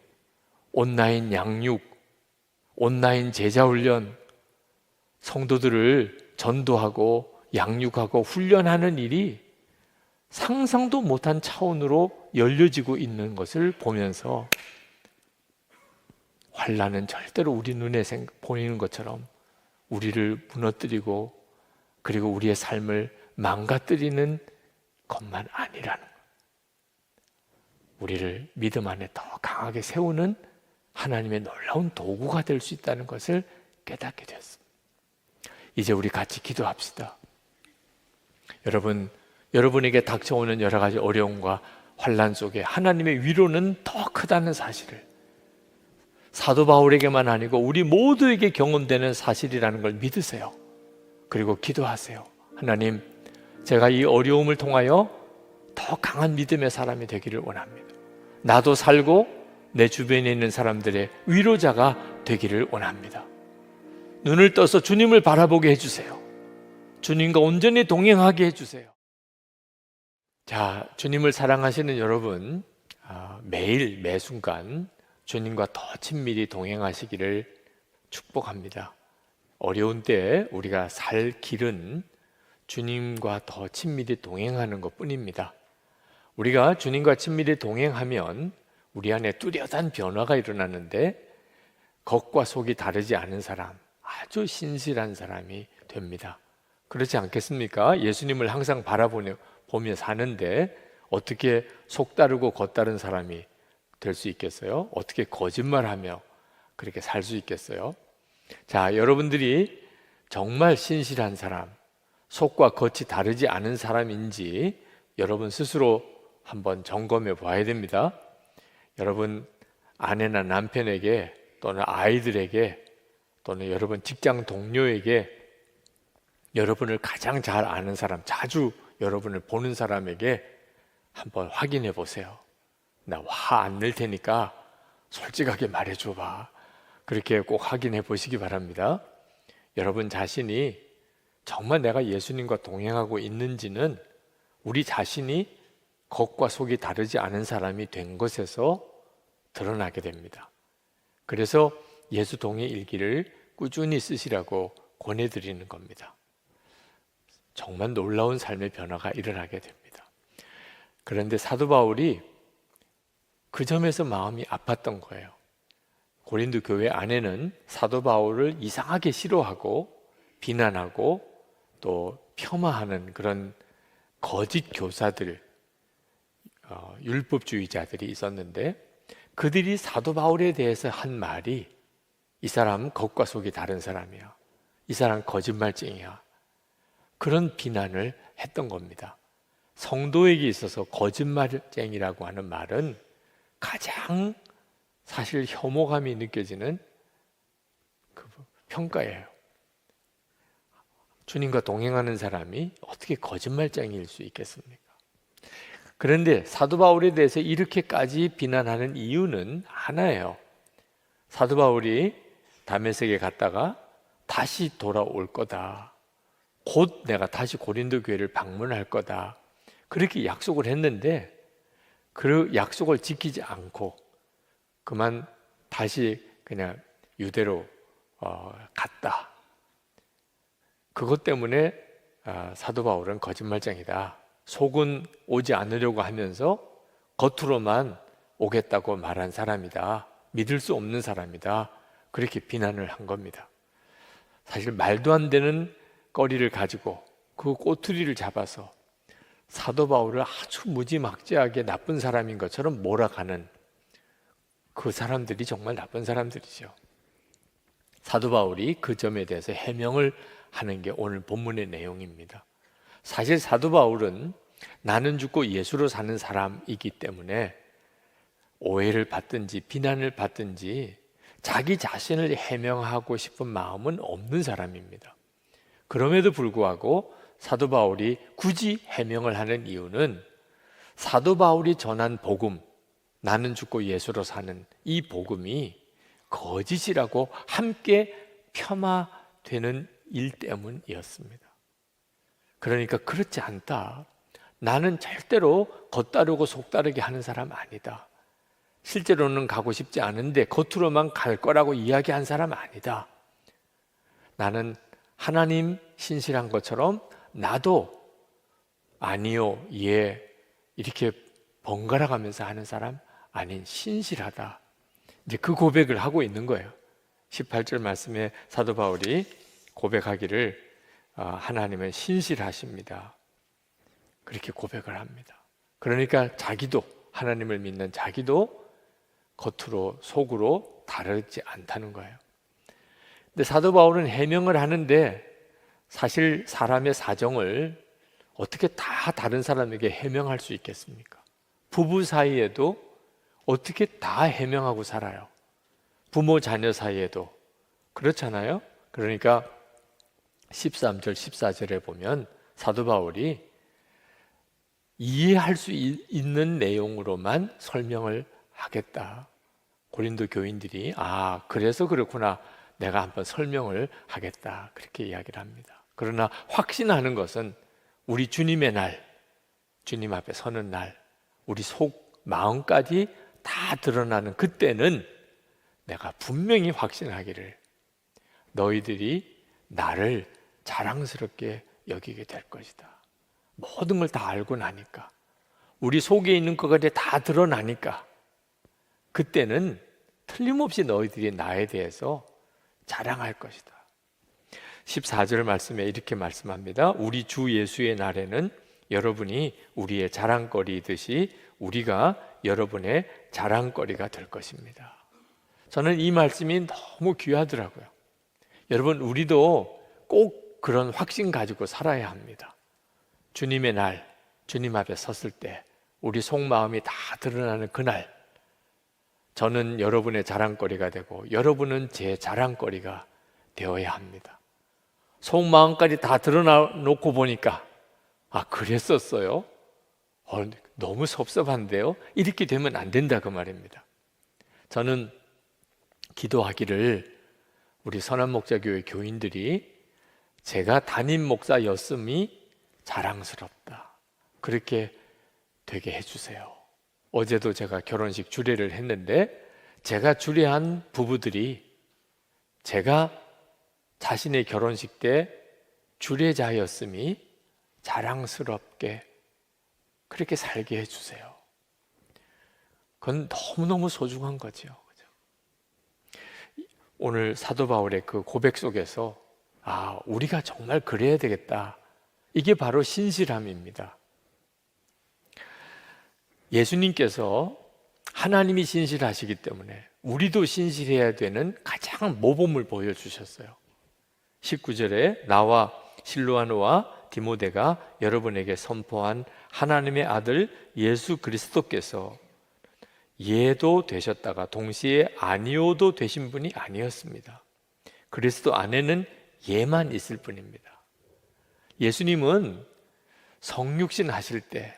온라인 양육, 온라인 제자훈련, 성도들을 전도하고 양육하고 훈련하는 일이 상상도 못한 차원으로 열려지고 있는 것을 보면서 환난은 절대로 우리 눈에 보이는 것처럼 우리를 무너뜨리고 그리고 우리의 삶을 망가뜨리는 것만 아니라는 것. 우리를 믿음 안에 더 강하게 세우는 하나님의 놀라운 도구가 될 수 있다는 것을 깨닫게 되었습니다. 이제 우리 같이 기도합시다. 여러분에게 닥쳐오는 여러 가지 어려움과 환난 속에 하나님의 위로는 더 크다는 사실을, 사도 바울에게만 아니고 우리 모두에게 경험되는 사실이라는 걸 믿으세요. 그리고 기도하세요. 하나님, 제가 이 어려움을 통하여 더 강한 믿음의 사람이 되기를 원합니다. 나도 살고 내 주변에 있는 사람들의 위로자가 되기를 원합니다. 눈을 떠서 주님을 바라보게 해주세요. 주님과 온전히 동행하게 해주세요. 자, 주님을 사랑하시는 여러분, 매일 매순간 주님과 더 친밀히 동행하시기를 축복합니다. 어려운 때 우리가 살 길은 주님과 더 친밀히 동행하는 것뿐입니다. 우리가 주님과 친밀히 동행하면 우리 안에 뚜렷한 변화가 일어나는데 겉과 속이 다르지 않은 사람, 아주 신실한 사람이 됩니다. 그렇지 않겠습니까? 예수님을 항상 바라보며 사는데 어떻게 속 다르고 겉 다른 사람이 될 수 있겠어요? 어떻게 거짓말하며 그렇게 살 수 있겠어요? 자, 여러분들이 정말 신실한 사람, 속과 겉이 다르지 않은 사람인지 여러분 스스로 한번 점검해 봐야 됩니다. 여러분 아내나 남편에게 또는 아이들에게 또는 여러분 직장 동료에게 여러분을 가장 잘 아는 사람, 자주 여러분을 보는 사람에게 한번 확인해 보세요. 나 화 안 낼 테니까 솔직하게 말해줘 봐. 그렇게 꼭 확인해 보시기 바랍니다. 여러분 자신이 정말 내가 예수님과 동행하고 있는지는 우리 자신이 겉과 속이 다르지 않은 사람이 된 것에서 드러나게 됩니다. 그래서 예수 동행 일기를 꾸준히 쓰시라고 권해드리는 겁니다. 정말 놀라운 삶의 변화가 일어나게 됩니다. 그런데 사도 바울이 그 점에서 마음이 아팠던 거예요. 고린도 교회 안에는 사도 바울을 이상하게 싫어하고 비난하고 또 폄하하는 그런 거짓 교사들, 율법주의자들이 있었는데 그들이 사도 바울에 대해서 한 말이 이 사람은 겉과 속이 다른 사람이야. 이 사람은 거짓말쟁이야. 그런 비난을 했던 겁니다. 성도에게 있어서 거짓말쟁이라고 하는 말은 가장 사실 혐오감이 느껴지는 그 평가예요. 주님과 동행하는 사람이 어떻게 거짓말쟁이일 수 있겠습니까? 그런데 사도 바울에 대해서 이렇게까지 비난하는 이유는 하나예요. 사도 바울이 다메섹에 갔다가 다시 돌아올 거다. 곧 내가 다시 고린도 교회를 방문할 거다. 그렇게 약속을 했는데 그 약속을 지키지 않고 그만 다시 그냥 유대로 갔다. 그것 때문에 사도 바울은 거짓말쟁이다. 속은 오지 않으려고 하면서 겉으로만 오겠다고 말한 사람이다. 믿을 수 없는 사람이다. 그렇게 비난을 한 겁니다. 사실 말도 안 되는 거리를 가지고 그 꼬투리를 잡아서 사도 바울을 아주 무지막지하게 나쁜 사람인 것처럼 몰아가는 그 사람들이 정말 나쁜 사람들이죠. 사도 바울이 그 점에 대해서 해명을 하는 게 오늘 본문의 내용입니다. 사실 사도 바울은 나는 죽고 예수로 사는 사람이기 때문에 오해를 받든지 비난을 받든지 자기 자신을 해명하고 싶은 마음은 없는 사람입니다. 그럼에도 불구하고 사도 바울이 굳이 해명을 하는 이유는 사도 바울이 전한 복음, 나는 죽고 예수로 사는 이 복음이 거짓이라고 함께 폄하되는 일 때문이었습니다. 그러니까 그렇지 않다. 나는 절대로 겉다르고 속다르게 하는 사람 아니다. 실제로는 가고 싶지 않은데 겉으로만 갈 거라고 이야기한 사람 아니다. 나는 하나님 신실한 것처럼 나도 아니요, 예 이렇게 번갈아 가면서 하는 사람 아닌 신실하다. 이제 그 고백을 하고 있는 거예요. 18절 말씀에 사도 바울이 고백하기를 하나님은 신실하십니다. 그렇게 고백을 합니다. 그러니까 자기도 하나님을 믿는 자기도 겉으로 속으로 다르지 않다는 거예요. 근데 사도 바울은 해명을 하는데 사실 사람의 사정을 어떻게 다 다른 사람에게 해명할 수 있겠습니까? 부부 사이에도 어떻게 다 해명하고 살아요? 부모 자녀 사이에도 그렇잖아요. 그러니까 13절 14절에 보면 사도 바울이 이해할 수 있는 내용으로만 설명을 하겠다. 고린도 교인들이 그래서 그렇구나. 내가 한번 설명을 하겠다. 그렇게 이야기를 합니다. 그러나 확신하는 것은 우리 주님의 날, 주님 앞에 서는 날, 우리 속 마음까지 다 드러나는 그때는 내가 분명히 확신하기를 너희들이 나를 자랑스럽게 여기게 될 것이다. 모든 걸 다 알고 나니까 우리 속에 있는 것까지 다 드러나니까 그때는 틀림없이 너희들이 나에 대해서 자랑할 것이다. 14절 말씀에 이렇게 말씀합니다. 우리 주 예수의 날에는 여러분이 우리의 자랑거리이듯이 우리가 여러분의 자랑거리가 될 것입니다. 저는 이 말씀이 너무 귀하더라고요. 여러분, 우리도 꼭 그런 확신 가지고 살아야 합니다. 주님의 날, 주님 앞에 섰을 때 우리 속마음이 다 드러나는 그날 저는 여러분의 자랑거리가 되고 여러분은 제 자랑거리가 되어야 합니다. 속마음까지 다 드러나놓고 보니까 그랬었어요? 너무 섭섭한데요? 이렇게 되면 안 된다 그 말입니다. 저는 기도하기를 우리 선한목자교회 교인들이 제가 담임 목사였음이 자랑스럽다, 그렇게 되게 해주세요. 어제도 제가 결혼식 주례를 했는데 제가 주례한 부부들이 제가 자신의 결혼식 때 주례자였음이 자랑스럽게 그렇게 살게 해주세요. 그건 너무너무 소중한 거죠. 오늘 사도 바울의 그 고백 속에서 우리가 정말 그래야 되겠다, 이게 바로 신실함입니다. 예수님께서 하나님이 신실하시기 때문에 우리도 신실해야 되는 가장 모범을 보여주셨어요. 19절에 나와 실로아노와 디모데가 여러분에게 선포한 하나님의 아들 예수 그리스도께서 예도 되셨다가 동시에 아니오도 되신 분이 아니었습니다. 그리스도 안에는 예만 있을 뿐입니다. 예수님은 성육신 하실 때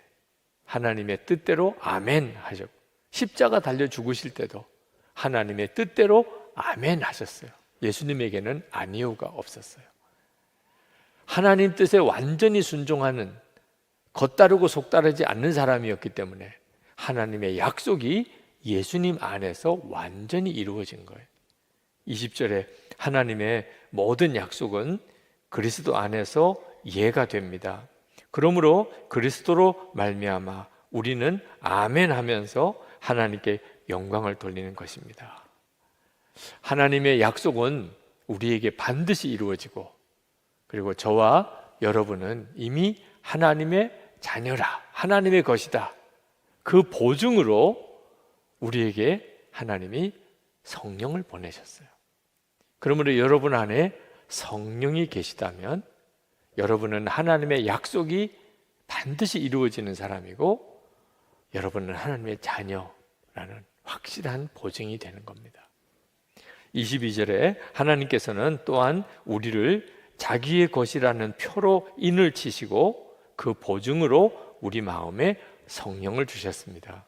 하나님의 뜻대로 아멘 하셨고, 십자가 달려 죽으실 때도 하나님의 뜻대로 아멘 하셨어요. 예수님에게는 아니오가 없었어요. 하나님 뜻에 완전히 순종하는, 겉다르고 속다르지 않는 사람이었기 때문에 하나님의 약속이 예수님 안에서 완전히 이루어진 거예요. 20절에 하나님의 모든 약속은 그리스도 안에서 예가 됩니다. 그러므로 그리스도로 말미암아 우리는 아멘 하면서 하나님께 영광을 돌리는 것입니다. 하나님의 약속은 우리에게 반드시 이루어지고, 그리고 저와 여러분은 이미 하나님의 자녀라, 하나님의 것이다, 그 보증으로 우리에게 하나님이 성령을 보내셨어요. 그러므로 여러분 안에 성령이 계시다면 여러분은 하나님의 약속이 반드시 이루어지는 사람이고, 여러분은 하나님의 자녀라는 확실한 보증이 되는 겁니다. 22절에 하나님께서는 또한 우리를 자기의 것이라는 표로 인을 치시고 그 보증으로 우리 마음에 성령을 주셨습니다.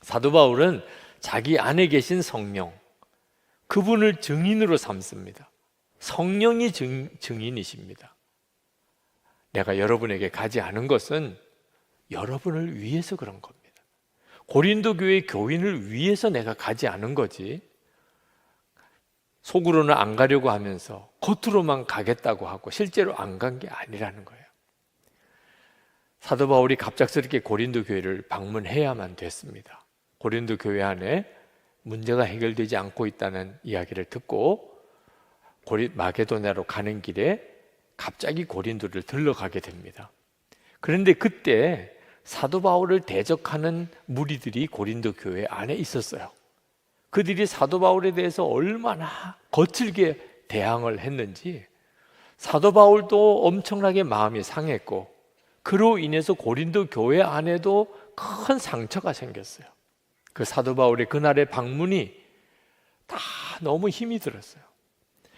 사도 바울은 자기 안에 계신 성령, 그분을 증인으로 삼습니다. 성령이 증인이십니다. 내가 여러분에게 가지 않은 것은 여러분을 위해서 그런 겁니다. 고린도 교회 교인을 위해서 내가 가지 않은 거지, 속으로는 안 가려고 하면서 겉으로만 가겠다고 하고 실제로 안 간 게 아니라는 거예요. 사도 바울이 갑작스럽게 고린도 교회를 방문해야만 됐습니다. 고린도 교회 안에 문제가 해결되지 않고 있다는 이야기를 듣고 마게도냐로 가는 길에 갑자기 고린도를 들러가게 됩니다. 그런데 그때 사도 바울을 대적하는 무리들이 고린도 교회 안에 있었어요. 그들이 사도 바울에 대해서 얼마나 거칠게 대항을 했는지 사도 바울도 엄청나게 마음이 상했고, 그로 인해서 고린도 교회 안에도 큰 상처가 생겼어요. 그 사도 바울의 그날의 방문이 다 너무 힘이 들었어요.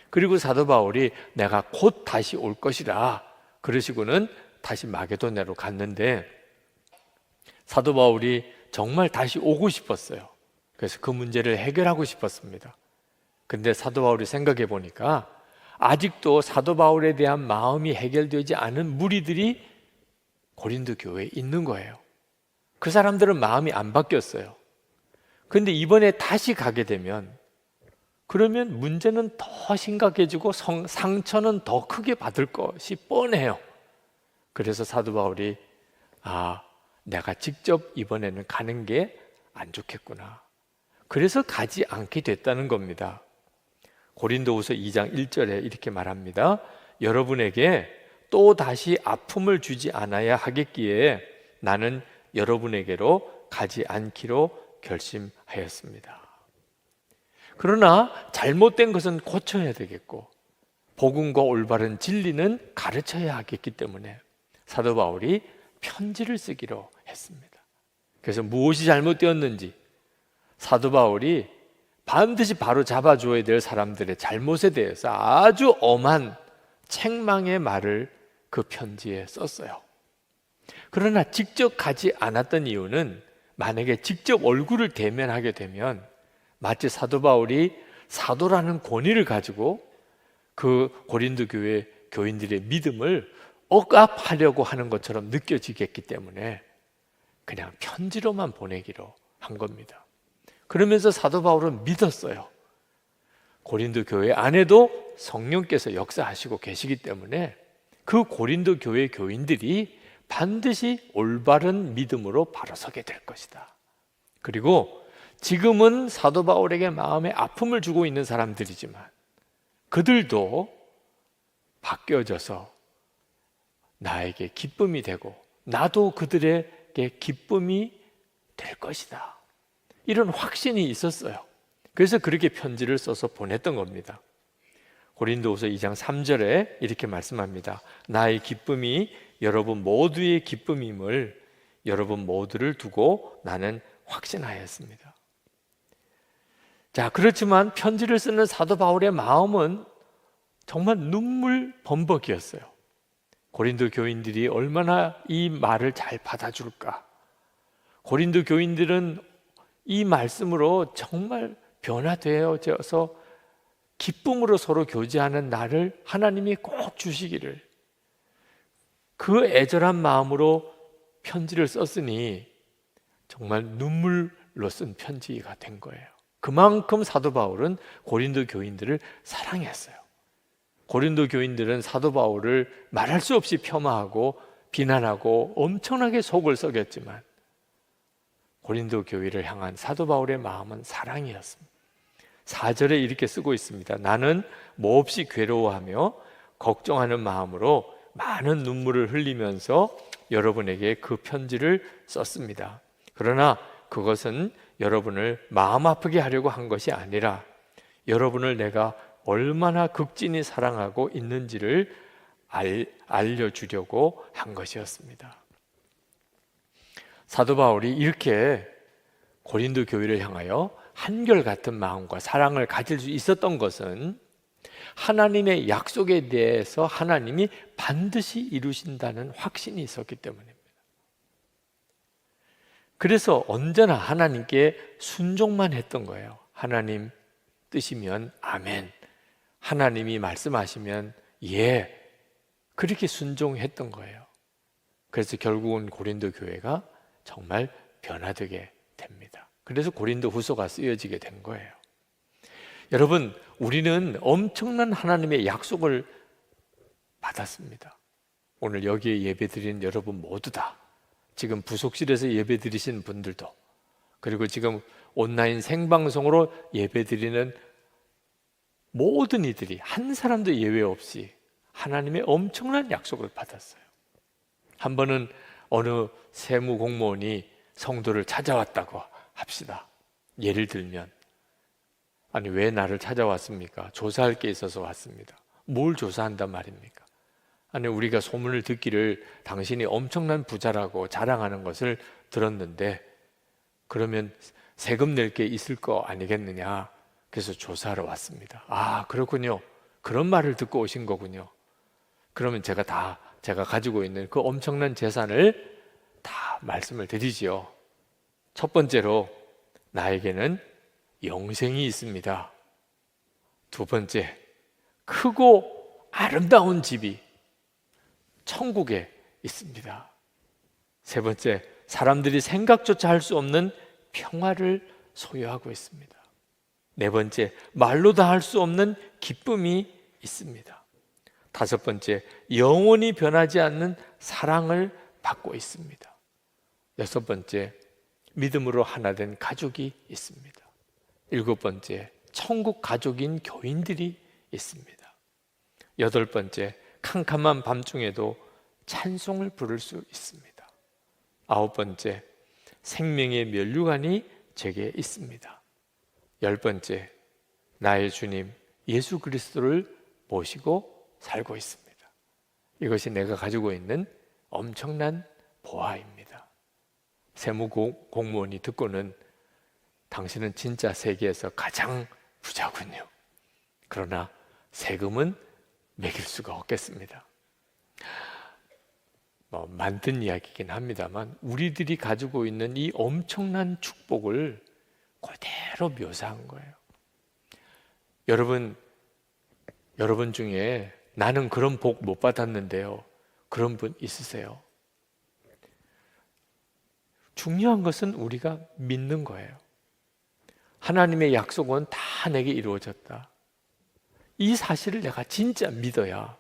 그리고 사도 바울이 내가 곧 다시 올 것이라 그러시고는 다시 마게도냐로 갔는데, 사도 바울이 정말 다시 오고 싶었어요. 그래서 그 문제를 해결하고 싶었습니다. 근데 사도 바울이 생각해 보니까 아직도 사도 바울에 대한 마음이 해결되지 않은 무리들이 고린도 교회에 있는 거예요. 그 사람들은 마음이 안 바뀌었어요. 근데 이번에 다시 가게 되면 그러면 문제는 더 심각해지고 상처는 더 크게 받을 것이 뻔해요. 그래서 사도 바울이 내가 직접 이번에는 가는 게 안 좋겠구나, 그래서 가지 않게 됐다는 겁니다. 고린도후서 2장 1절에 이렇게 말합니다. 여러분에게 또 다시 아픔을 주지 않아야 하겠기에 나는 여러분에게로 가지 않기로 결심하였습니다. 그러나 잘못된 것은 고쳐야 되겠고 복음과 올바른 진리는 가르쳐야 하겠기 때문에 사도 바울이 편지를 쓰기로 했습니다. 그래서 무엇이 잘못되었는지 사도 바울이 반드시 바로 잡아줘야 될 사람들의 잘못에 대해서 아주 엄한 책망의 말을 그 편지에 썼어요. 그러나 직접 가지 않았던 이유는 만약에 직접 얼굴을 대면하게 되면 마치 사도 바울이 사도라는 권위를 가지고 그 고린도 교회 교인들의 믿음을 억압하려고 하는 것처럼 느껴지겠기 때문에 그냥 편지로만 보내기로 한 겁니다. 그러면서 사도 바울은 믿었어요. 고린도 교회 안에도 성령께서 역사하시고 계시기 때문에 그 고린도 교회 교인들이 반드시 올바른 믿음으로 바로 서게 될 것이다. 그리고 지금은 사도 바울에게 마음에 아픔을 주고 있는 사람들이지만 그들도 바뀌어져서 나에게 기쁨이 되고 나도 그들에게 기쁨이 될 것이다. 이런 확신이 있었어요. 그래서 그렇게 편지를 써서 보냈던 겁니다. 고린도후서 2장 3절에 이렇게 말씀합니다. 나의 기쁨이 여러분 모두의 기쁨임을 여러분 모두를 두고 나는 확신하였습니다. 자, 그렇지만 편지를 쓰는 사도 바울의 마음은 정말 눈물 범벅이었어요. 고린도 교인들이 얼마나 이 말을 잘 받아줄까? 고린도 교인들은 이 말씀으로 정말 변화되어져서 기쁨으로 서로 교제하는 날을 하나님이 꼭 주시기를, 그 애절한 마음으로 편지를 썼으니 정말 눈물로 쓴 편지가 된 거예요. 그만큼 사도 바울은 고린도 교인들을 사랑했어요. 고린도 교인들은 사도 바울을 말할 수 없이 폄하하고 비난하고 엄청나게 속을 썩였지만 고린도 교회를 향한 사도 바울의 마음은 사랑이었습니다. 4절에 이렇게 쓰고 있습니다. 나는 몹시 괴로워하며 걱정하는 마음으로 많은 눈물을 흘리면서 여러분에게 그 편지를 썼습니다. 그러나 그것은 여러분을 마음 아프게 하려고 한 것이 아니라 여러분을 내가 얼마나 극진히 사랑하고 있는지를 알려주려고 한 것이었습니다. 사도 바울이 이렇게 고린도 교회를 향하여 한결같은 마음과 사랑을 가질 수 있었던 것은 하나님의 약속에 대해서 하나님이 반드시 이루신다는 확신이 있었기 때문입니다. 그래서 언제나 하나님께 순종만 했던 거예요. 하나님 뜻이면 아멘, 하나님이 말씀하시면 예, 그렇게 순종했던 거예요. 그래서 결국은 고린도 교회가 정말 변화되게 됩니다. 그래서 고린도 후서가 쓰여지게 된 거예요. 여러분, 우리는 엄청난 하나님의 약속을 받았습니다. 오늘 여기에 예배드린 여러분 모두 다, 지금 부속실에서 예배드리신 분들도, 그리고 지금 온라인 생방송으로 예배드리는 모든 이들이 한 사람도 예외 없이 하나님의 엄청난 약속을 받았어요. 한 번은 어느 세무 공무원이 성도를 찾아왔다고 합시다. 예를 들면, 아니 왜 나를 찾아왔습니까? 조사할 게 있어서 왔습니다. 뭘 조사한단 말입니까? 아니 우리가 소문을 듣기를 당신이 엄청난 부자라고 자랑하는 것을 들었는데 그러면 세금 낼 게 있을 거 아니겠느냐? 그래서 조사하러 왔습니다. 아, 그렇군요. 그런 말을 듣고 오신 거군요. 그러면 제가 가지고 있는 그 엄청난 재산을 다 말씀을 드리지요. 첫 번째로, 나에게는 영생이 있습니다. 두 번째, 크고 아름다운 집이 천국에 있습니다. 세 번째, 사람들이 생각조차 할 수 없는 평화를 소유하고 있습니다. 네 번째, 말로 다 할 수 없는 기쁨이 있습니다. 다섯 번째, 영원히 변하지 않는 사랑을 받고 있습니다. 여섯 번째, 믿음으로 하나 된 가족이 있습니다. 일곱 번째, 천국 가족인 교인들이 있습니다. 여덟 번째, 캄캄한 밤중에도 찬송을 부를 수 있습니다. 아홉 번째, 생명의 면류관이 제게 있습니다. 열 번째, 나의 주님 예수 그리스도를 모시고 살고 있습니다. 이것이 내가 가지고 있는 엄청난 보화입니다. 세무 공무원이 듣고는 당신은 진짜 세계에서 가장 부자군요. 그러나 세금은 매길 수가 없겠습니다. 만든 이야기이긴 합니다만 우리들이 가지고 있는 이 엄청난 축복을 그대로 묘사한 거예요. 여러분 중에 나는 그런 복 못 받았는데요, 그런 분 있으세요? 중요한 것은 우리가 믿는 거예요. 하나님의 약속은 다 내게 이루어졌다. 이 사실을 내가 진짜 믿어야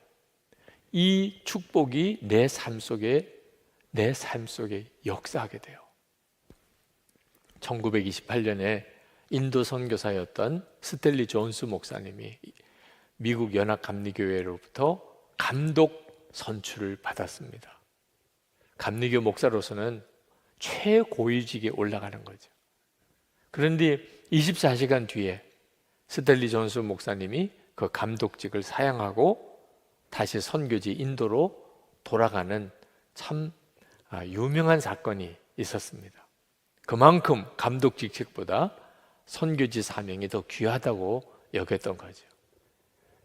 이 축복이 내 삶 속에 역사하게 돼요. 1928년에 인도 선교사였던 스탠리 존스 목사님이 미국 연합감리교회로부터 감독 선출을 받았습니다. 감리교 목사로서는 최고위직에 올라가는 거죠. 그런데 24시간 뒤에 스탠리 존스 목사님이 그 감독직을 사양하고 다시 선교지 인도로 돌아가는 참 유명한 사건이 있었습니다. 그만큼 감독 직책보다 선교지 사명이 더 귀하다고 여겼던 거죠.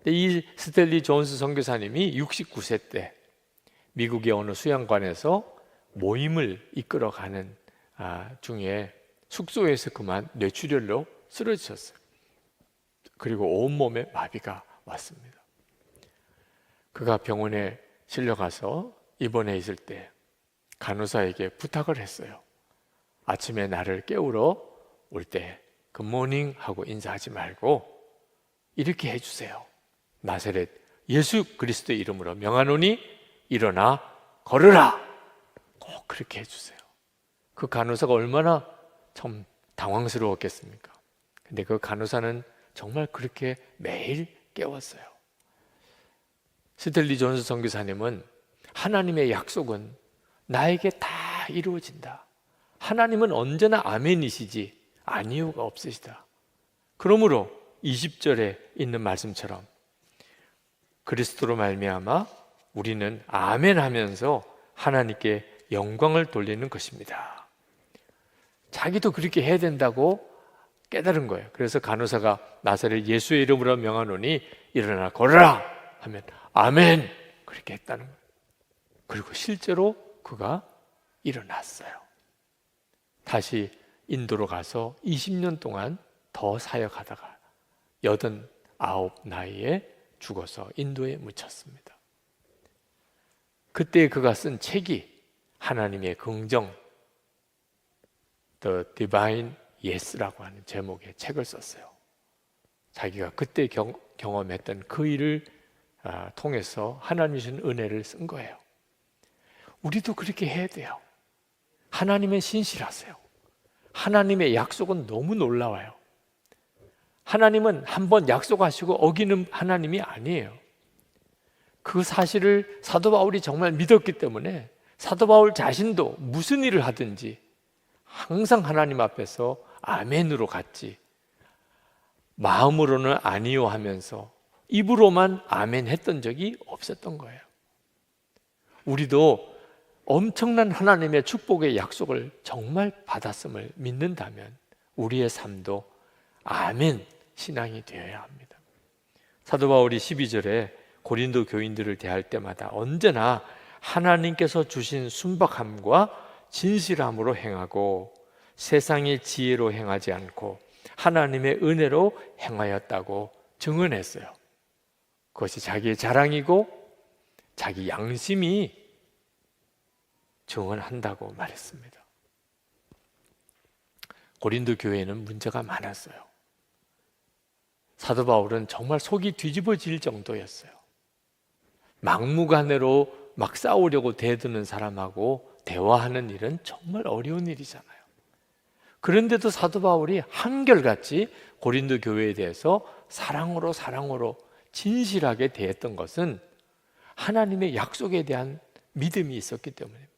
이 스탠리 존스 선교사님이 69세 때 미국의 어느 수양관에서 모임을 이끌어가는 중에 숙소에서 그만 뇌출혈로 쓰러지셨어요. 그리고 온몸에 마비가 왔습니다. 그가 병원에 실려가서 입원해 있을 때 간호사에게 부탁을 했어요. 아침에 나를 깨우러 올 때 굿모닝 하고 인사하지 말고 이렇게 해주세요. 나사렛 예수 그리스도의 이름으로 명하노니 일어나 걸으라. 꼭 그렇게 해주세요. 그 간호사가 얼마나 참 당황스러웠겠습니까? 근데 그 간호사는 정말 그렇게 매일 깨웠어요. 스탠리 존스 선교사님은 하나님의 약속은 나에게 다 이루어진다. 하나님은 언제나 아멘이시지 아니요가 없으시다. 그러므로 20절에 있는 말씀처럼 그리스도로 말미암아 우리는 아멘 하면서 하나님께 영광을 돌리는 것입니다. 자기도 그렇게 해야 된다고 깨달은 거예요. 그래서 간호사가 나사렛 예수의 이름으로 명하노니 일어나 걸으라 하면 아멘 그렇게 했다는 거예요. 그리고 실제로 그가 일어났어요. 다시 인도로 가서 20년 동안 더 사역하다가 89 나이에 죽어서 인도에 묻혔습니다. 그때 그가 쓴 책이 하나님의 긍정 The Divine Yes라고 하는 제목의 책을 썼어요. 자기가 그때 경험했던 그 일을 통해서 하나님이 주신 은혜를 쓴 거예요. 우리도 그렇게 해야 돼요. 하나님은 신실하세요. 하나님의 약속은 너무 놀라워요. 하나님은 한번 약속하시고 어기는 하나님이 아니에요. 그 사실을 사도 바울이 정말 믿었기 때문에 사도 바울 자신도 무슨 일을 하든지 항상 하나님 앞에서 아멘으로 갔지, 마음으로는 아니요 하면서 입으로만 아멘 했던 적이 없었던 거예요. 우리도 엄청난 하나님의 축복의 약속을 정말 받았음을 믿는다면 우리의 삶도 아멘 신앙이 되어야 합니다. 사도 바울이 12절에 고린도 교인들을 대할 때마다 언제나 하나님께서 주신 순박함과 진실함으로 행하고 세상의 지혜로 행하지 않고 하나님의 은혜로 행하였다고 증언했어요. 그것이 자기의 자랑이고 자기 양심이 증언한다고 말했습니다. 고린도 교회에는 문제가 많았어요. 사도 바울은 정말 속이 뒤집어질 정도였어요. 막무가내로 막 싸우려고 대드는 사람하고 대화하는 일은 정말 어려운 일이잖아요. 그런데도 사도 바울이 한결같이 고린도 교회에 대해서 사랑으로 진실하게 대했던 것은 하나님의 약속에 대한 믿음이 있었기 때문입니다.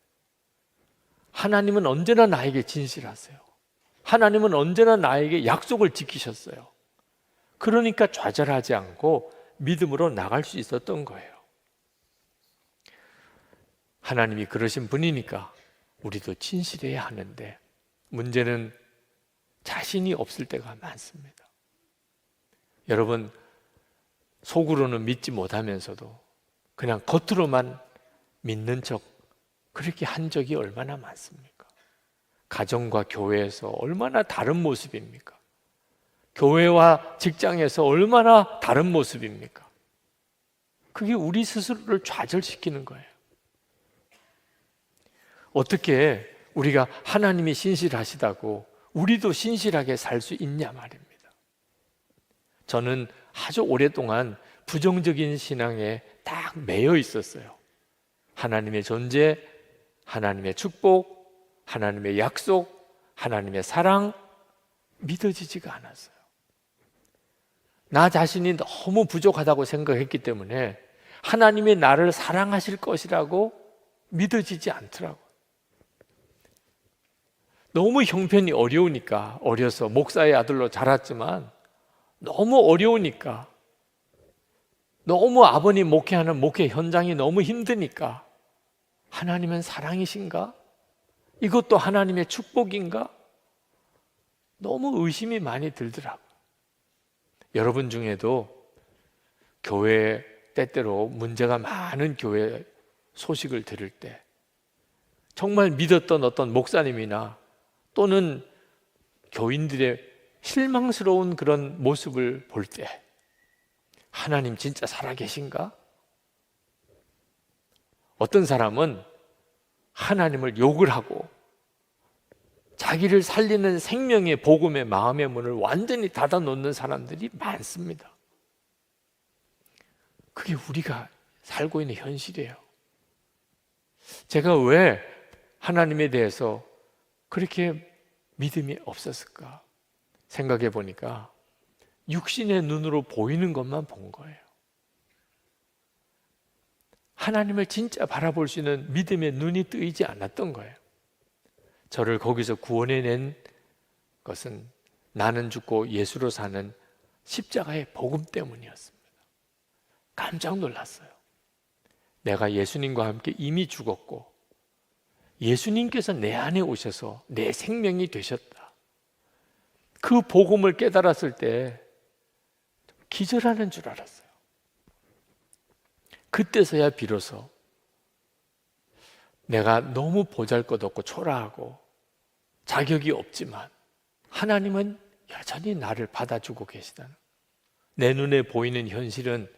하나님은 언제나 나에게 진실하세요. 하나님은 언제나 나에게 약속을 지키셨어요. 그러니까 좌절하지 않고 믿음으로 나갈 수 있었던 거예요. 하나님이 그러신 분이니까 우리도 진실해야 하는데 문제는 자신이 없을 때가 많습니다. 여러분, 속으로는 믿지 못하면서도 그냥 겉으로만 믿는 척 그렇게 한 적이 얼마나 많습니까? 가정과 교회에서 얼마나 다른 모습입니까? 교회와 직장에서 얼마나 다른 모습입니까? 그게 우리 스스로를 좌절시키는 거예요. 어떻게 우리가 하나님이 신실하시다고 우리도 신실하게 살 수 있냐 말입니다. 저는 아주 오랫동안 부정적인 신앙에 딱 매여 있었어요. 하나님의 존재, 하나님의 축복, 하나님의 약속, 하나님의 사랑 믿어지지가 않았어요. 나 자신이 너무 부족하다고 생각했기 때문에 하나님이 나를 사랑하실 것이라고 믿어지지 않더라고요. 너무 형편이 어려우니까, 어려서 목사의 아들로 자랐지만 너무 어려우니까, 너무 아버님 목회하는 목회 현장이 너무 힘드니까 하나님은 사랑이신가? 이것도 하나님의 축복인가? 너무 의심이 많이 들더라고요. 여러분 중에도 교회 때때로 문제가 많은 교회 소식을 들을 때 정말 믿었던 어떤 목사님이나 또는 교인들의 실망스러운 그런 모습을 볼 때 하나님 진짜 살아계신가? 어떤 사람은 하나님을 욕을 하고 자기를 살리는 생명의 복음의 마음의 문을 완전히 닫아놓는 사람들이 많습니다. 그게 우리가 살고 있는 현실이에요. 제가 왜 하나님에 대해서 그렇게 믿음이 없었을까 생각해 보니까 육신의 눈으로 보이는 것만 본 거예요. 하나님을 진짜 바라볼 수 있는 믿음의 눈이 뜨이지 않았던 거예요. 저를 거기서 구원해낸 것은 나는 죽고 예수로 사는 십자가의 복음 때문이었습니다. 깜짝 놀랐어요. 내가 예수님과 함께 이미 죽었고 예수님께서 내 안에 오셔서 내 생명이 되셨다. 그 복음을 깨달았을 때 기절하는 줄 알았어요. 그때서야 비로소 내가 너무 보잘것없고 초라하고 자격이 없지만 하나님은 여전히 나를 받아주고 계시다는, 내 눈에 보이는 현실은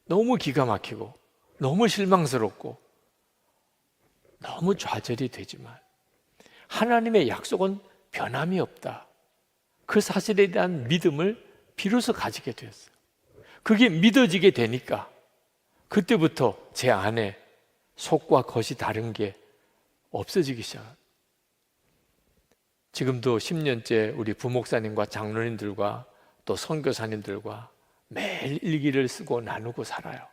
너무 기가 막히고 너무 실망스럽고 너무 좌절이 되지만 하나님의 약속은 변함이 없다. 그 사실에 대한 믿음을 비로소 가지게 되었어요. 그게 믿어지게 되니까 그때부터 제 안에 속과 겉이 다른 게 없어지기 시작합니다. 지금도 10년째 우리 부목사님과 장로님들과 또 선교사님들과 매일 일기를 쓰고 나누고 살아요.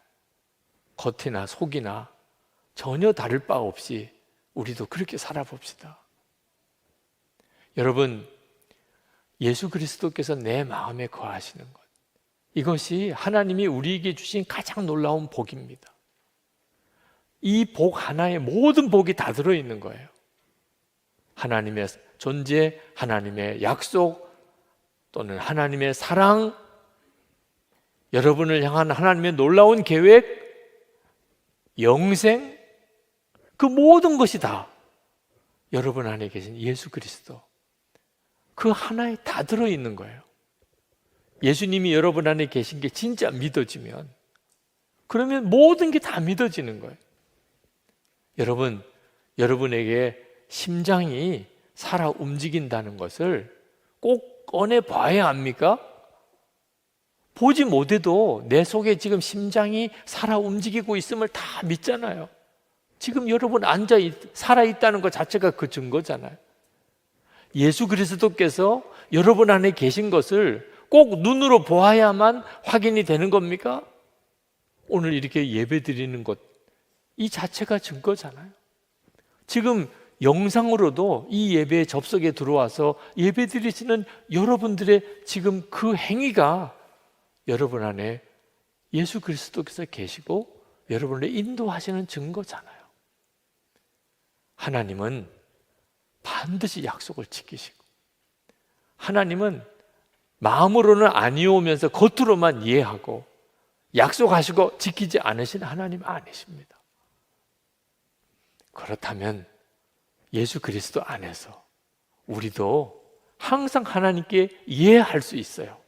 겉이나 속이나 전혀 다를 바 없이 우리도 그렇게 살아봅시다. 여러분, 예수 그리스도께서 내 마음에 거하시는 것, 이것이 하나님이 우리에게 주신 가장 놀라운 복입니다. 이 복 하나에 모든 복이 다 들어있는 거예요. 하나님의 존재, 하나님의 약속, 또는 하나님의 사랑, 여러분을 향한 하나님의 놀라운 계획, 영생, 그 모든 것이 다 여러분 안에 계신 예수 그리스도, 그 하나에 다 들어있는 거예요. 예수님이 여러분 안에 계신 게 진짜 믿어지면, 그러면 모든 게 다 믿어지는 거예요. 여러분, 여러분에게 심장이 살아 움직인다는 것을 꼭 꺼내 봐야 합니까? 보지 못해도 내 속에 지금 심장이 살아 움직이고 있음을 다 믿잖아요. 지금 여러분 살아있다는 것 자체가 그 증거잖아요. 예수 그리스도께서 여러분 안에 계신 것을 꼭 눈으로 보아야만 확인이 되는 겁니까? 오늘 이렇게 예배 드리는 것, 이 자체가 증거잖아요. 지금 영상으로도 이 예배에 접속에 들어와서 예배 드리시는 여러분들의 지금 그 행위가 여러분 안에 예수 그리스도께서 계시고 여러분을 인도하시는 증거잖아요. 하나님은 반드시 약속을 지키시고, 하나님은 마음으로는 아니오면서 겉으로만 이해하고 약속하시고 지키지 않으신 하나님 아니십니다. 그렇다면 예수 그리스도 안에서 우리도 항상 하나님께 이해할 수 있어요.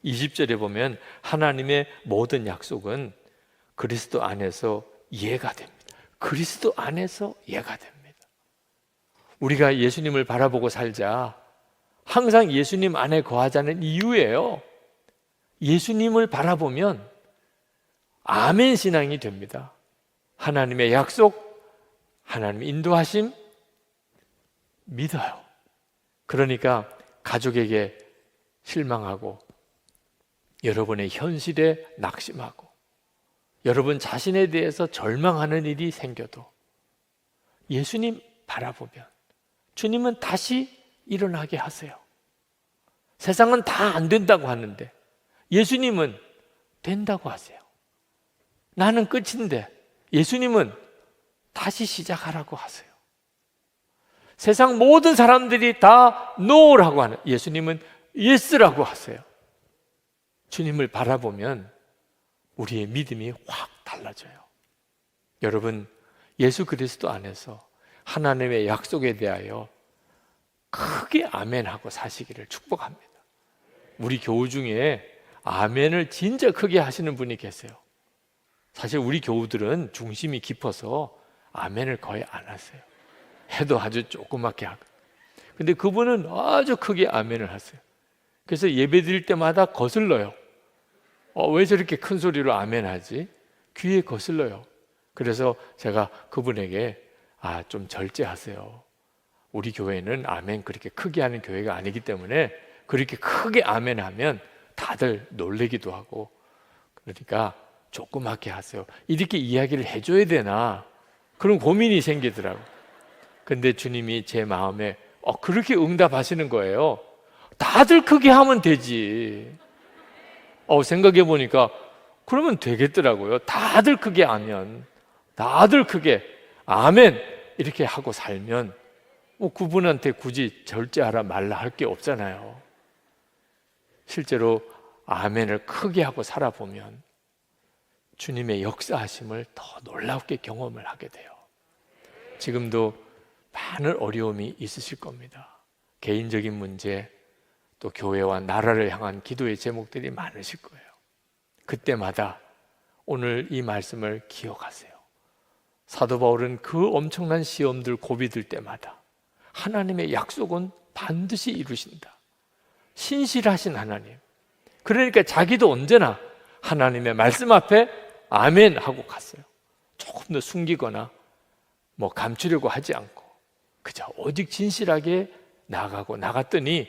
20절에 보면 하나님의 모든 약속은 그리스도 안에서 이해가 됩니다. 그리스도 안에서 이해가 됩니다. 우리가 예수님을 바라보고 살자 항상 예수님 안에 거하자는 이유예요. 예수님을 바라보면 아멘 신앙이 됩니다. 하나님의 약속, 하나님의 인도하심 믿어요. 그러니까 가족에게 실망하고 여러분의 현실에 낙심하고 여러분 자신에 대해서 절망하는 일이 생겨도 예수님 바라보면 주님은 다시 일어나게 하세요. 세상은 다 안 된다고 하는데 예수님은 된다고 하세요. 나는 끝인데 예수님은 다시 시작하라고 하세요. 세상 모든 사람들이 다 no라고 하는 예수님은 yes라고 하세요. 주님을 바라보면 우리의 믿음이 확 달라져요. 여러분, 예수 그리스도 안에서 하나님의 약속에 대하여 크게 아멘하고 사시기를 축복합니다. 우리 교우 중에 아멘을 진짜 크게 하시는 분이 계세요. 사실 우리 교우들은 중심이 깊어서 아멘을 거의 안 하세요. 해도 아주 조그맣게 하고. 근데 그분은 아주 크게 아멘을 하세요. 그래서 예배 드릴 때마다 거슬러요. 왜 저렇게 큰 소리로 아멘하지? 귀에 거슬러요. 그래서 제가 그분에게 좀 절제하세요. 우리 교회는 아멘 그렇게 크게 하는 교회가 아니기 때문에 그렇게 크게 아멘하면 다들 놀래기도 하고 그러니까 조그맣게 하세요. 이렇게 이야기를 해줘야 되나 그런 고민이 생기더라고요. 근데 주님이 제 마음에 그렇게 응답하시는 거예요. 다들 크게 하면 되지. 생각해 보니까 그러면 되겠더라고요. 다들 크게 하면 다들 크게 아멘 이렇게 하고 살면 그분한테 굳이 절제하라 말라 할 게 없잖아요. 실제로 아멘을 크게 하고 살아보면 주님의 역사하심을 더 놀랍게 경험을 하게 돼요. 지금도 많은 어려움이 있으실 겁니다. 개인적인 문제, 또 교회와 나라를 향한 기도의 제목들이 많으실 거예요. 그때마다 오늘 이 말씀을 기억하세요. 사도 바울은 그 엄청난 시험들 고비들 때마다 하나님의 약속은 반드시 이루신다. 신실하신 하나님. 그러니까 자기도 언제나 하나님의 말씀 앞에 아멘 하고 갔어요. 조금 더 숨기거나 감추려고 하지 않고 그저 오직 진실하게 나갔더니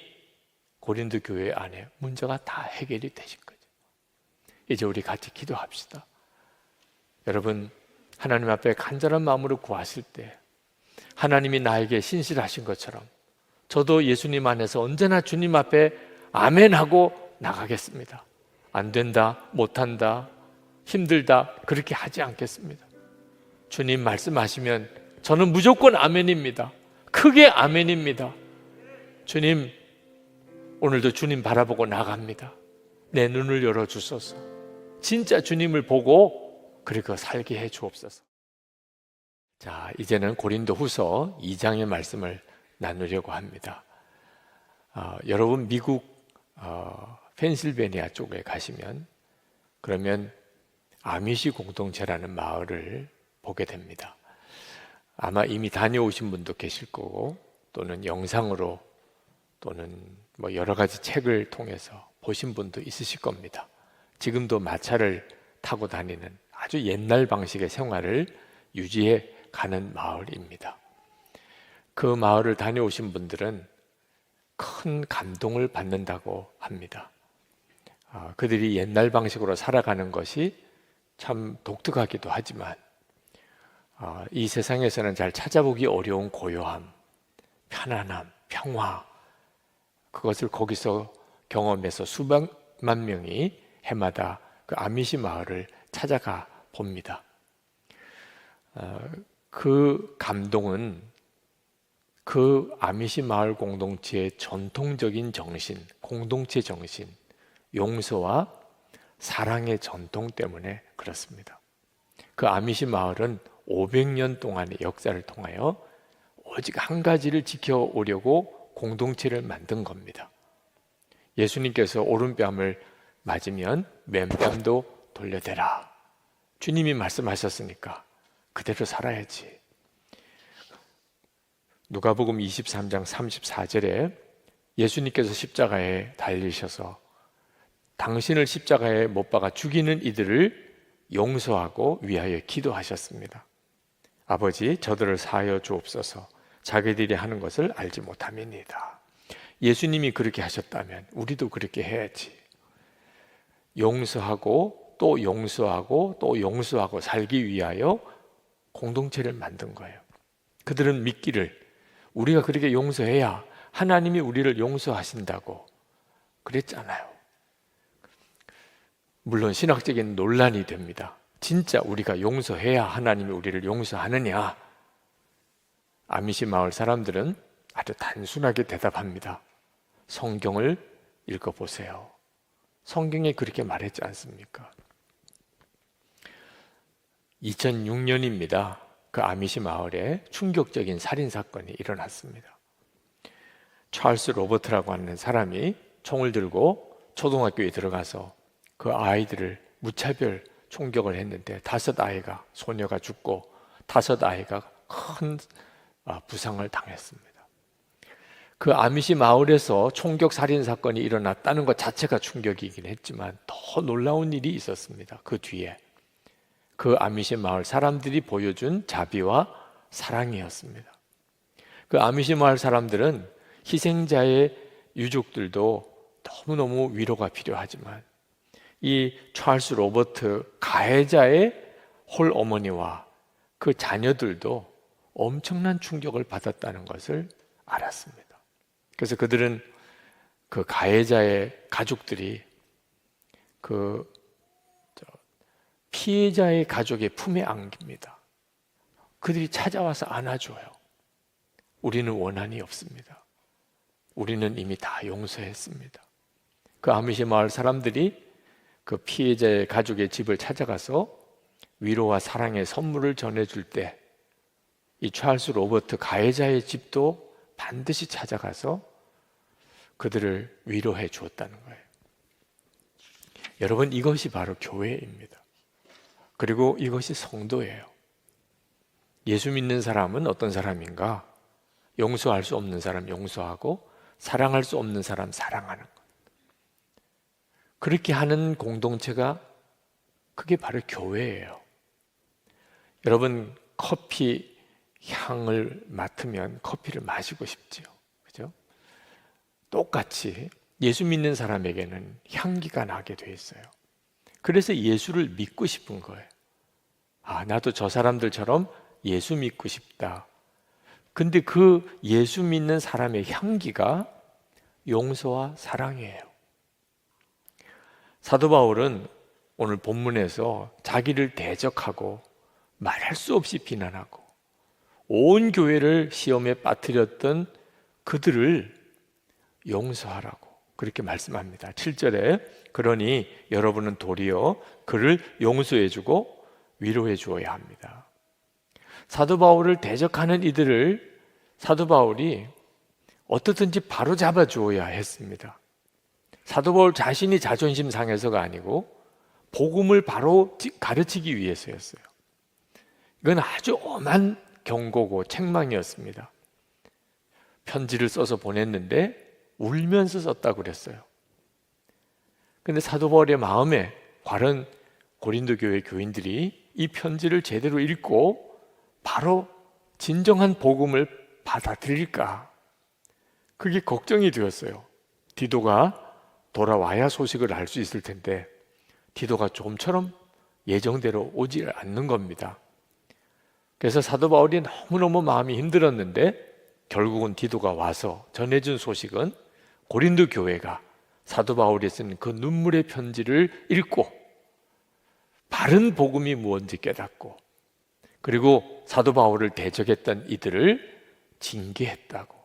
고린도 교회 안에 문제가 다 해결이 되신 거죠. 이제 우리 같이 기도합시다. 여러분, 하나님 앞에 간절한 마음으로 구하실 때 하나님이 나에게 신실하신 것처럼 저도 예수님 안에서 언제나 주님 앞에 아멘하고 나가겠습니다. 안 된다, 못한다, 힘들다 그렇게 하지 않겠습니다. 주님 말씀하시면 저는 무조건 아멘입니다. 크게 아멘입니다. 주님, 오늘도 주님 바라보고 나갑니다. 내 눈을 열어주소서. 진짜 주님을 보고 그렇게 살게 해 주옵소서. 자, 이제는 고린도 후서 2장의 말씀을 나누려고 합니다. 여러분 미국 펜실베니아 쪽에 가시면 그러면 아미시 공동체라는 마을을 보게 됩니다. 아마 이미 다녀오신 분도 계실 거고 또는 영상으로 또는 여러 가지 책을 통해서 보신 분도 있으실 겁니다. 지금도 마차를 타고 다니는 아주 옛날 방식의 생활을 유지해 가는 마을입니다. 그 마을을 다녀오신 분들은 큰 감동을 받는다고 합니다. 그들이 옛날 방식으로 살아가는 것이 참 독특하기도 하지만 이 세상에서는 잘 찾아보기 어려운 고요함, 편안함, 평화 그것을 거기서 경험해서 수백만 명이 해마다 그 아미시 마을을 찾아가 봅니다. 그 감동은 그 아미시 마을 공동체의 전통적인 정신, 공동체 정신, 용서와 사랑의 전통 때문에 그렇습니다. 그 아미시 마을은 500년 동안의 역사를 통하여 오직 한 가지를 지켜오려고 공동체를 만든 겁니다. 예수님께서 오른뺨을 맞으면 맨뺨도 돌려대라. 주님이 말씀하셨으니까 그대로 살아야지. 누가복음 23장 34절에 예수님께서 십자가에 달리셔서 당신을 십자가에 못 박아 죽이는 이들을 용서하고 위하여 기도하셨습니다. 아버지, 저들을 사하여 주옵소서. 자기들이 하는 것을 알지 못함이니이다. 예수님이 그렇게 하셨다면 우리도 그렇게 해야지. 용서하고 또 용서하고 또 용서하고 살기 위하여 공동체를 만든 거예요. 그들은 믿기를 우리가 그렇게 용서해야 하나님이 우리를 용서하신다고 그랬잖아요. 물론 신학적인 논란이 됩니다. 진짜 우리가 용서해야 하나님이 우리를 용서하느냐? 아미시 마을 사람들은 아주 단순하게 대답합니다. 성경을 읽어보세요. 성경에 그렇게 말했지 않습니까? 2006년입니다. 그 아미시 마을에 충격적인 살인사건이 일어났습니다. 찰스 로버트라고 하는 사람이 총을 들고 초등학교에 들어가서 그 아이들을 무차별 총격을 했는데 5아이가, 소녀가 죽고 5아이가 큰 부상을 당했습니다. 그 아미시 마을에서 총격 살인 사건이 일어났다는 것 자체가 충격이긴 했지만 더 놀라운 일이 있었습니다. 그 뒤에 그 아미시 마을 사람들이 보여준 자비와 사랑이었습니다. 그 아미시 마을 사람들은 희생자의 유족들도 너무너무 위로가 필요하지만 이 찰스 로버트 가해자의 홀 어머니와 그 자녀들도 엄청난 충격을 받았다는 것을 알았습니다. 그래서 그들은 그 가해자의 가족들이 그 피해자의 가족의 품에 안깁니다. 그들이 찾아와서 안아줘요. 우리는 원한이 없습니다. 우리는 이미 다 용서했습니다. 그 아미시 마을 사람들이 그 피해자의 가족의 집을 찾아가서 위로와 사랑의 선물을 전해줄 때 이 찰스 로버트 가해자의 집도 반드시 찾아가서 그들을 위로해 주었다는 거예요. 여러분, 이것이 바로 교회입니다. 그리고 이것이 성도예요. 예수 믿는 사람은 어떤 사람인가? 용서할 수 없는 사람 용서하고 사랑할 수 없는 사람 사랑하는 것. 그렇게 하는 공동체가 그게 바로 교회예요. 여러분, 커피 향을 맡으면 커피를 마시고 싶지요. 그죠? 똑같이 예수 믿는 사람에게는 향기가 나게 돼 있어요. 그래서 예수를 믿고 싶은 거예요. 아, 나도 저 사람들처럼 예수 믿고 싶다. 근데 그 예수 믿는 사람의 향기가 용서와 사랑이에요. 사도 바울은 오늘 본문에서 자기를 대적하고 말할 수 없이 비난하고 온 교회를 시험에 빠뜨렸던 그들을 용서하라고 그렇게 말씀합니다. 7절에 그러니 여러분은 도리어 그를 용서해주고 위로해 주어야 합니다. 사도 바울을 대적하는 이들을 사도 바울이 어떻든지 바로 잡아 주어야 했습니다. 사도 바울 자신이 자존심 상해서가 아니고 복음을 바로 가르치기 위해서였어요. 이건 아주 엄한 경고고 책망이었습니다. 편지를 써서 보냈는데 울면서 썼다고 그랬어요. 근데 사도 바울의 마음에 과연 고린도 교회 교인들이 이 편지를 제대로 읽고 바로 진정한 복음을 받아들일까? 그게 걱정이 되었어요. 디도가 돌아와야 소식을 알 수 있을 텐데 디도가 좀처럼 예정대로 오지 않는 겁니다. 그래서 사도 바울이 너무너무 마음이 힘들었는데 결국은 디도가 와서 전해준 소식은 고린도 교회가 사도 바울이 쓴 그 눈물의 편지를 읽고 바른 복음이 무엇인지 깨닫고 그리고 사도 바울을 대적했던 이들을 징계했다고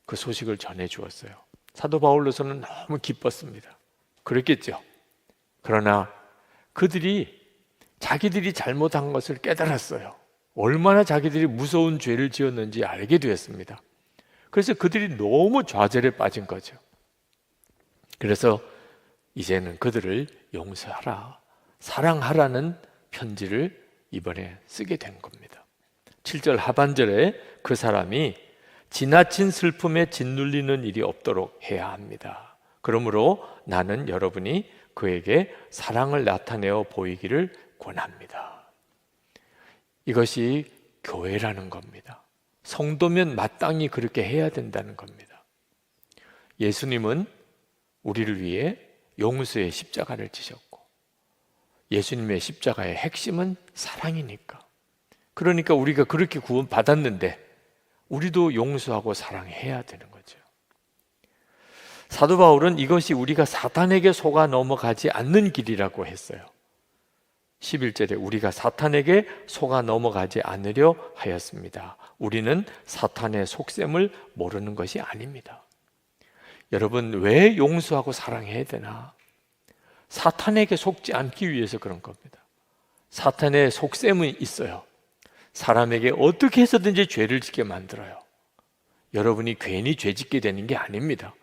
그 소식을 전해주었어요. 사도 바울로서는 너무 기뻤습니다. 그랬겠죠. 그러나 그들이 자기들이 잘못한 것을 깨달았어요. 얼마나 자기들이 무서운 죄를 지었는지 알게 되었습니다. 그래서 그들이 너무 좌절에 빠진 거죠. 그래서 이제는 그들을 용서하라, 사랑하라는 편지를 이번에 쓰게 된 겁니다. 7절 하반절에 그 사람이 지나친 슬픔에 짓눌리는 일이 없도록 해야 합니다. 그러므로 나는 여러분이 그에게 사랑을 나타내어 보이기를 권합니다. 이것이 교회라는 겁니다. 성도면 마땅히 그렇게 해야 된다는 겁니다. 예수님은 우리를 위해 용서의 십자가를 지셨고, 예수님의 십자가의 핵심은 사랑이니까, 그러니까 우리가 그렇게 구원받았는데 우리도 용서하고 사랑해야 되는 거죠. 사도 바울은 이것이 우리가 사탄에게 속아 넘어가지 않는 길이라고 했어요. 11절에 우리가 사탄에게 속아 넘어가지 않으려 하였습니다. 우리는 사탄의 속셈을 모르는 것이 아닙니다. 여러분, 왜 용서하고 사랑해야 되나? 사탄에게 속지 않기 위해서 그런 겁니다. 사탄의 속셈은 있어요. 사람에게 어떻게 해서든지 죄를 짓게 만들어요. 여러분이 괜히 죄 짓게 되는 게 아닙니다.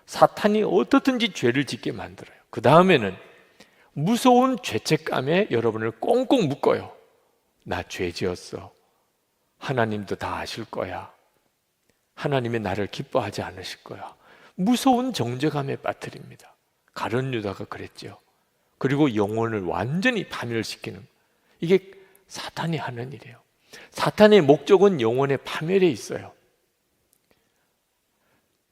사탄이 어떻든지 죄를 짓게 만들어요. 그 다음에는 무서운 죄책감에 여러분을 꽁꽁 묶어요. 나 죄 지었어. 하나님도 다 아실 거야. 하나님이 나를 기뻐하지 않으실 거야. 무서운 정죄감에 빠뜨립니다. 가룟 유다가 그랬죠. 그리고 영혼을 완전히 파멸시키는, 이게 사탄이 하는 일이에요. 사탄의 목적은 영혼의 파멸에 있어요.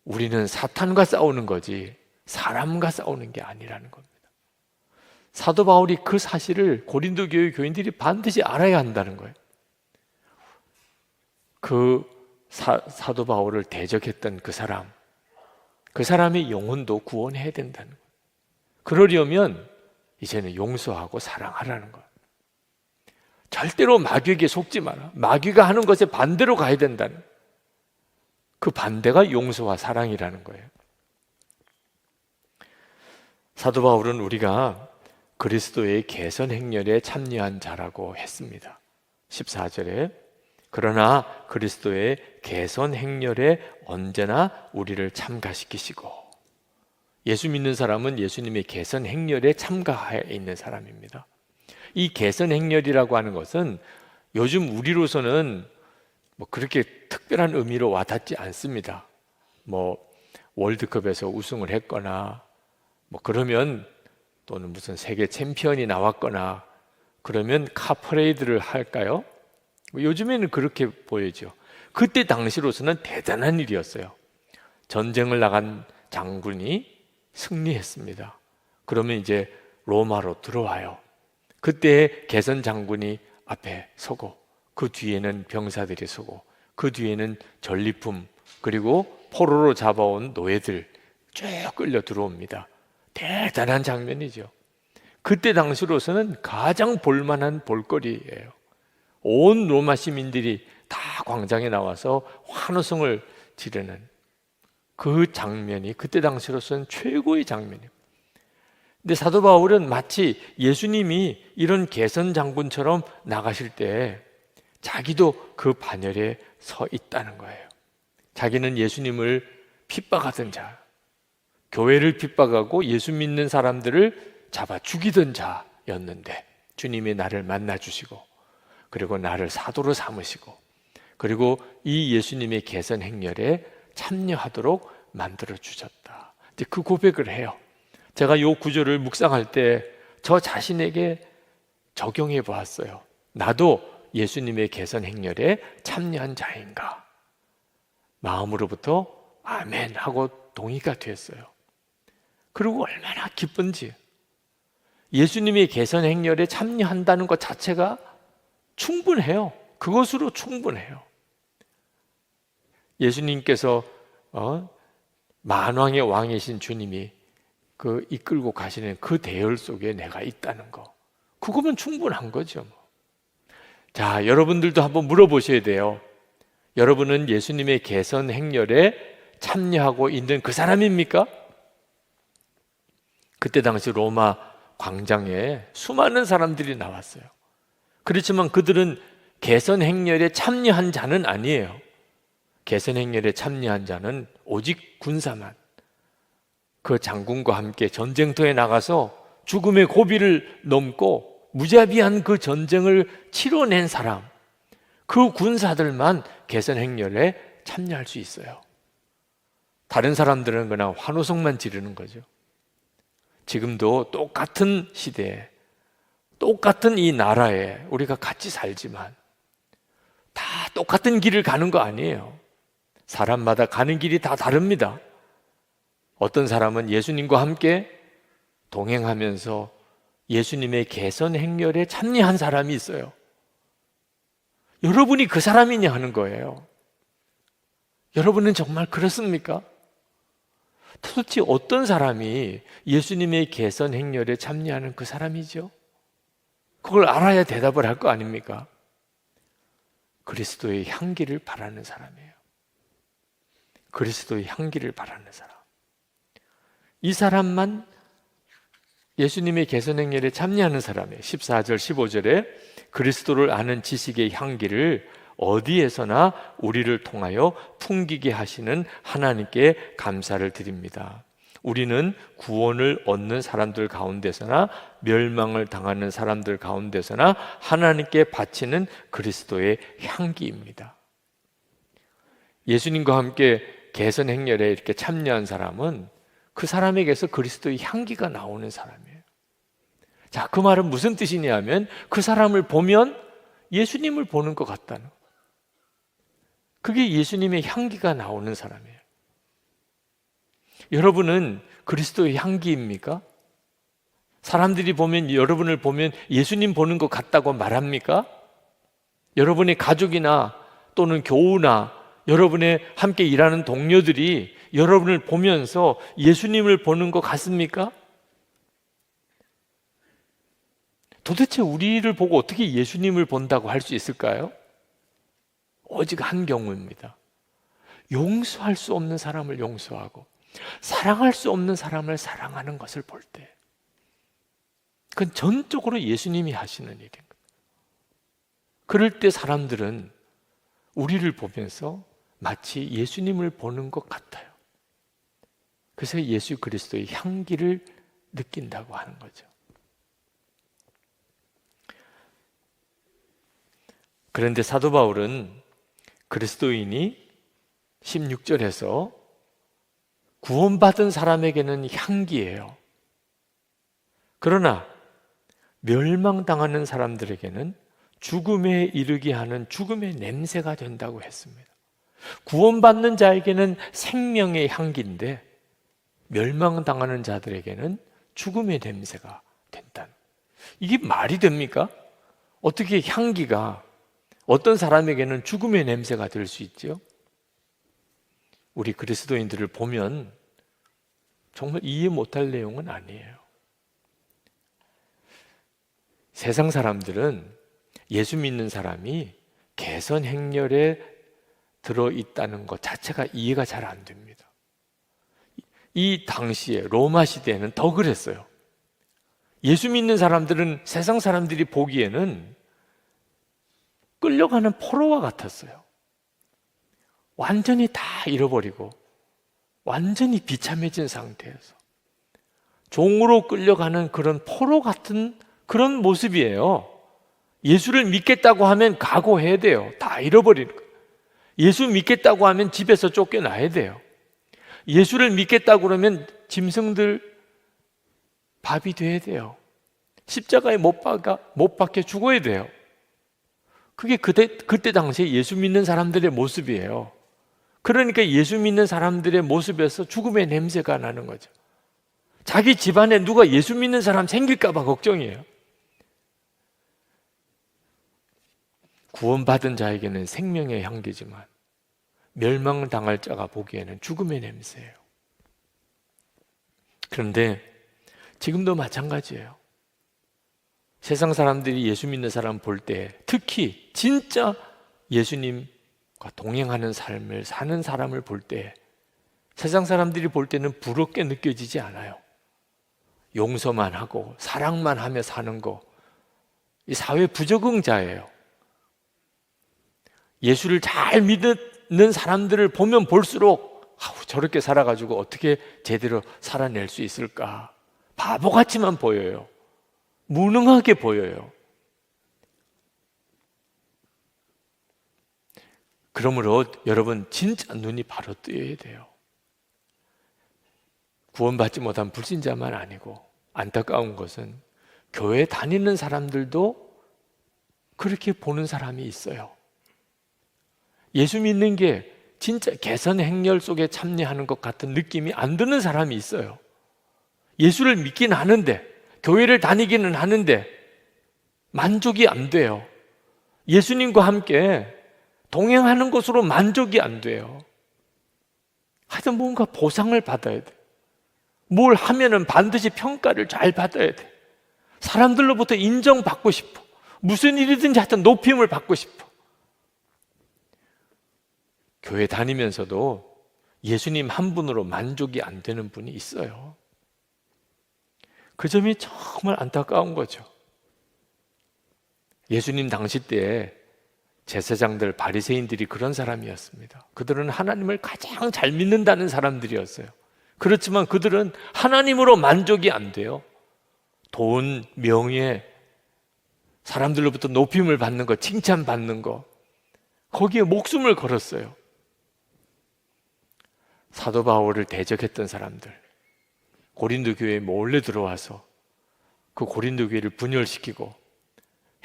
우리는 사탄과 싸우는 거지 사람과 싸우는 게 아니라는 겁니다. 사도 바울이 그 사실을 고린도 교회 교인들이 반드시 알아야 한다는 거예요. 그 사도 바울을 대적했던 그 사람의 영혼도 구원해야 된다는 거예요. 그러려면 이제는 용서하고 사랑하라는 거예요. 절대로 마귀에게 속지 마라. 마귀가 하는 것에 반대로 가야 된다는 거예요. 그 반대가 용서와 사랑이라는 거예요. 사도 바울은 우리가 그리스도의 개선 행렬에 참여한 자라고 했습니다. 14절에 그러나 그리스도의 개선 행렬에 언제나 우리를 참가시키시고, 예수 믿는 사람은 예수님의 개선 행렬에 참가해 있는 사람입니다. 이 개선 행렬이라고 하는 것은 요즘 우리로서는 그렇게 특별한 의미로 와닿지 않습니다. 월드컵에서 우승을 했거나 그러면, 또는 무슨 세계 챔피언이 나왔거나 그러면 카퍼레이드를 할까요? 요즘에는 그렇게 보이죠. 그때 당시로서는 대단한 일이었어요. 전쟁을 나간 장군이 승리했습니다. 그러면 이제 로마로 들어와요. 그때 개선 장군이 앞에 서고, 그 뒤에는 병사들이 서고, 그 뒤에는 전리품 그리고 포로로 잡아온 노예들 쭉 끌려 들어옵니다. 대단한 장면이죠. 그때 당시로서는 가장 볼만한 볼거리예요. 온 로마 시민들이 다 광장에 나와서 환호성을 지르는 그 장면이 그때 당시로서는 최고의 장면이에요. 근데 사도 바울은 마치 예수님이 이런 개선 장군처럼 나가실 때 자기도 그 반열에 서 있다는 거예요. 자기는 예수님을 핍박하던 자, 교회를 핍박하고 예수 믿는 사람들을 잡아 죽이던 자였는데 주님이 나를 만나 주시고, 그리고 나를 사도로 삼으시고, 그리고 이 예수님의 개선 행렬에 참여하도록 만들어 주셨다. 이제 그 고백을 해요. 제가 이 구절을 묵상할 때 저 자신에게 적용해 보았어요. 나도 예수님의 개선 행렬에 참여한 자인가? 마음으로부터 아멘 하고 동의가 됐어요. 그리고 얼마나 기쁜지, 예수님의 개선 행렬에 참여한다는 것 자체가 충분해요. 그것으로 충분해요. 예수님께서 만왕의 왕이신 주님이 그 이끌고 가시는 그 대열 속에 내가 있다는 거, 그거면 충분한 거죠. 자, 여러분들도 한번 물어보셔야 돼요. 여러분은 예수님의 개선 행렬에 참여하고 있는 그 사람입니까? 그때 당시 로마 광장에 수많은 사람들이 나왔어요. 그렇지만 그들은 개선 행렬에 참여한 자는 아니에요. 개선행렬에 참여한 자는 오직 군사만, 그 장군과 함께 전쟁터에 나가서 죽음의 고비를 넘고 무자비한 그 전쟁을 치러낸 사람, 그 군사들만 개선행렬에 참여할 수 있어요. 다른 사람들은 그냥 환호성만 지르는 거죠. 지금도 똑같은 시대에, 똑같은 이 나라에 우리가 같이 살지만 다 똑같은 길을 가는 거 아니에요. 사람마다 가는 길이 다 다릅니다. 어떤 사람은 예수님과 함께 동행하면서 예수님의 개선 행렬에 참여한 사람이 있어요. 여러분이 그 사람이냐 하는 거예요. 여러분은 정말 그렇습니까? 도대체 어떤 사람이 예수님의 개선 행렬에 참여하는 그 사람이죠? 그걸 알아야 대답을 할 거 아닙니까? 그리스도의 향기를 바라는 사람이에요. 그리스도의 향기를 바라는 사람. 이 사람만 예수님의 개선 행렬에 참여하는 사람이에요. 14절, 15절에 그리스도를 아는 지식의 향기를 어디에서나 우리를 통하여 풍기게 하시는 하나님께 감사를 드립니다. 우리는 구원을 얻는 사람들 가운데서나 멸망을 당하는 사람들 가운데서나 하나님께 바치는 그리스도의 향기입니다. 예수님과 함께 개선 행렬에 이렇게 참여한 사람은 그 사람에게서 그리스도의 향기가 나오는 사람이에요. 자, 그 말은 무슨 뜻이냐면 그 사람을 보면 예수님을 보는 것 같다는, 그게 예수님의 향기가 나오는 사람이에요. 여러분은 그리스도의 향기입니까? 사람들이 보면, 여러분을 보면 예수님 보는 것 같다고 말합니까? 여러분의 가족이나 또는 교우나 여러분의 함께 일하는 동료들이 여러분을 보면서 예수님을 보는 것 같습니까? 도대체 우리를 보고 어떻게 예수님을 본다고 할 수 있을까요? 오직 한 경우입니다. 용서할 수 없는 사람을 용서하고 사랑할 수 없는 사람을 사랑하는 것을 볼 때, 그건 전적으로 예수님이 하시는 일인 거예요. 그럴 때 사람들은 우리를 보면서 마치 예수님을 보는 것 같아요. 그래서 예수 그리스도의 향기를 느낀다고 하는 거죠. 그런데 사도 바울은 그리스도인이 16절에서 구원받은 사람에게는 향기예요. 그러나 멸망당하는 사람들에게는 죽음에 이르게 하는 죽음의 냄새가 된다고 했습니다. 구원받는 자에게는 생명의 향기인데 멸망당하는 자들에게는 죽음의 냄새가 된다. 이게 말이 됩니까? 어떻게 향기가 어떤 사람에게는 죽음의 냄새가 될 수 있죠? 우리 그리스도인들을 보면 정말 이해 못할 내용은 아니에요. 세상 사람들은 예수 믿는 사람이 개선 행렬에 들어있다는 것 자체가 이해가 잘 안 됩니다. 이 당시에 로마 시대에는 더 그랬어요. 예수 믿는 사람들은 세상 사람들이 보기에는 끌려가는 포로와 같았어요. 완전히 다 잃어버리고 완전히 비참해진 상태에서 종으로 끌려가는 그런 포로 같은 그런 모습이에요. 예수를 믿겠다고 하면 각오해야 돼요. 다 잃어버리는 거예요. 예수 믿겠다고 하면 집에서 쫓겨나야 돼요. 예수를 믿겠다고 그러면 짐승들 밥이 돼야 돼요. 십자가에 못 박혀 죽어야 돼요. 그게 그때 당시에 예수 믿는 사람들의 모습이에요. 그러니까 예수 믿는 사람들의 모습에서 죽음의 냄새가 나는 거죠. 자기 집안에 누가 예수 믿는 사람 생길까 봐 걱정이에요. 구원받은 자에게는 생명의 향기지만 멸망을 당할 자가 보기에는 죽음의 냄새예요. 그런데 지금도 마찬가지예요. 세상 사람들이 예수 믿는 사람 볼 때, 특히 진짜 예수님과 동행하는 삶을 사는 사람을 볼 때, 세상 사람들이 볼 때는 부럽게 느껴지지 않아요. 용서만 하고 사랑만 하며 사는 거, 이 사회 부적응자예요. 예수를 잘 믿는 있는 사람들을 보면 볼수록 저렇게 살아가지고 어떻게 제대로 살아낼 수 있을까? 바보같이만 보여요. 무능하게 보여요. 그러므로 여러분 진짜 눈이 바로 뜨여야 돼요. 구원받지 못한 불신자만 아니고 안타까운 것은 교회 다니는 사람들도 그렇게 보는 사람이 있어요. 예수 믿는 게 진짜 개선 행렬 속에 참여하는 것 같은 느낌이 안 드는 사람이 있어요. 예수를 믿긴 하는데, 교회를 다니기는 하는데 만족이 안 돼요. 예수님과 함께 동행하는 것으로 만족이 안 돼요. 하여튼 뭔가 보상을 받아야 돼. 뭘 하면은 반드시 평가를 잘 받아야 돼. 사람들로부터 인정받고 싶어. 무슨 일이든지 하여튼 높임을 받고 싶어. 교회 다니면서도 예수님 한 분으로 만족이 안 되는 분이 있어요. 그 점이 정말 안타까운 거죠. 예수님 당시 때에 제사장들, 바리새인들이 그런 사람이었습니다. 그들은 하나님을 가장 잘 믿는다는 사람들이었어요. 그렇지만 그들은 하나님으로 만족이 안 돼요. 돈, 명예, 사람들로부터 높임을 받는 것, 칭찬받는 것, 거기에 목숨을 걸었어요. 사도 바울을 대적했던 사람들, 고린도 교회에 몰래 들어와서 그 고린도 교회를 분열시키고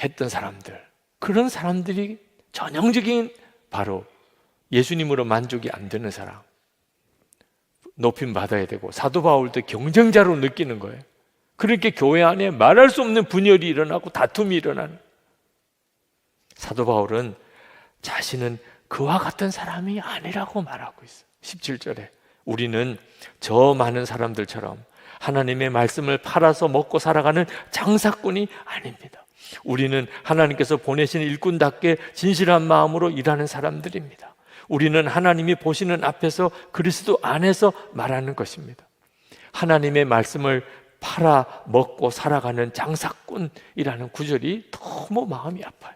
했던 사람들, 그런 사람들이 전형적인 바로 예수님으로 만족이 안 되는 사람, 높임 받아야 되고, 사도 바울도 경쟁자로 느끼는 거예요. 그렇게 교회 안에 말할 수 없는 분열이 일어나고 다툼이 일어나는. 사도 바울은 자신은 그와 같은 사람이 아니라고 말하고 있어요. 17절에 우리는 저 많은 사람들처럼 하나님의 말씀을 팔아서 먹고 살아가는 장사꾼이 아닙니다. 우리는 하나님께서 보내신 일꾼답게 진실한 마음으로 일하는 사람들입니다. 우리는 하나님이 보시는 앞에서 그리스도 안에서 말하는 것입니다. 하나님의 말씀을 팔아 먹고 살아가는 장사꾼이라는 구절이 너무 마음이 아파요.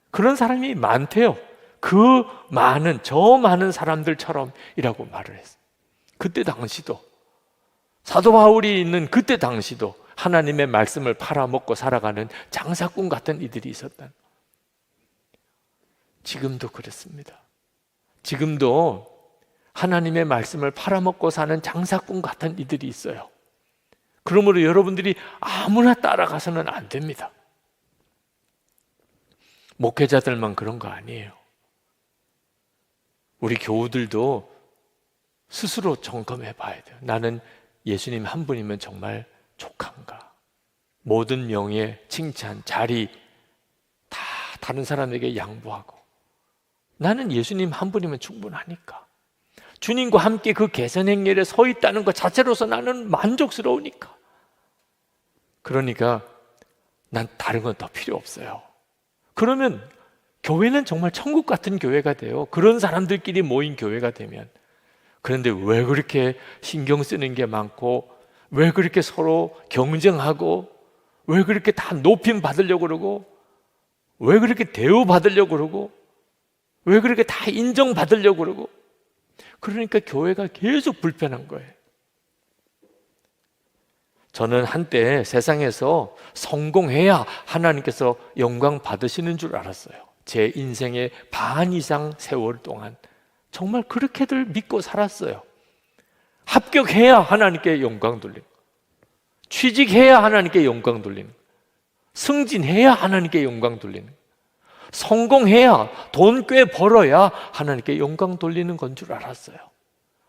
그런 사람이 많대요. 그 많은, 저 많은 사람들처럼이라고 말을 했어요. 그때 당시도, 사도 바울이 있는 그때 당시도 하나님의 말씀을 팔아먹고 살아가는 장사꾼 같은 이들이 있었다. 지금도 그렇습니다. 지금도 하나님의 말씀을 팔아먹고 사는 장사꾼 같은 이들이 있어요. 그러므로 여러분들이 아무나 따라가서는 안 됩니다. 목회자들만 그런 거 아니에요. 우리 교우들도 스스로 점검해 봐야 돼요. 나는 예수님 한 분이면 정말 족한가? 모든 명예, 칭찬, 자리 다 다른 사람에게 양보하고, 나는 예수님 한 분이면 충분하니까, 주님과 함께 그 개선 행렬에 서 있다는 것 자체로서 나는 만족스러우니까, 그러니까 난 다른 건 더 필요 없어요. 그러면 교회는 정말 천국 같은 교회가 돼요. 그런 사람들끼리 모인 교회가 되면. 그런데 왜 그렇게 신경 쓰는 게 많고, 왜 그렇게 서로 경쟁하고, 왜 그렇게 다 높임 받으려고 그러고, 왜 그렇게 대우 받으려고 그러고, 왜 그렇게 다 인정받으려고 그러고. 그러니까 교회가 계속 불편한 거예요. 저는 한때 세상에서 성공해야 하나님께서 영광 받으시는 줄 알았어요. 제 인생의 반 이상 세월 동안 정말 그렇게들 믿고 살았어요. 합격해야 하나님께 영광 돌리는, 취직해야 하나님께 영광 돌리는, 승진해야 하나님께 영광 돌리는, 성공해야, 돈 꽤 벌어야 하나님께 영광 돌리는 건 줄 알았어요.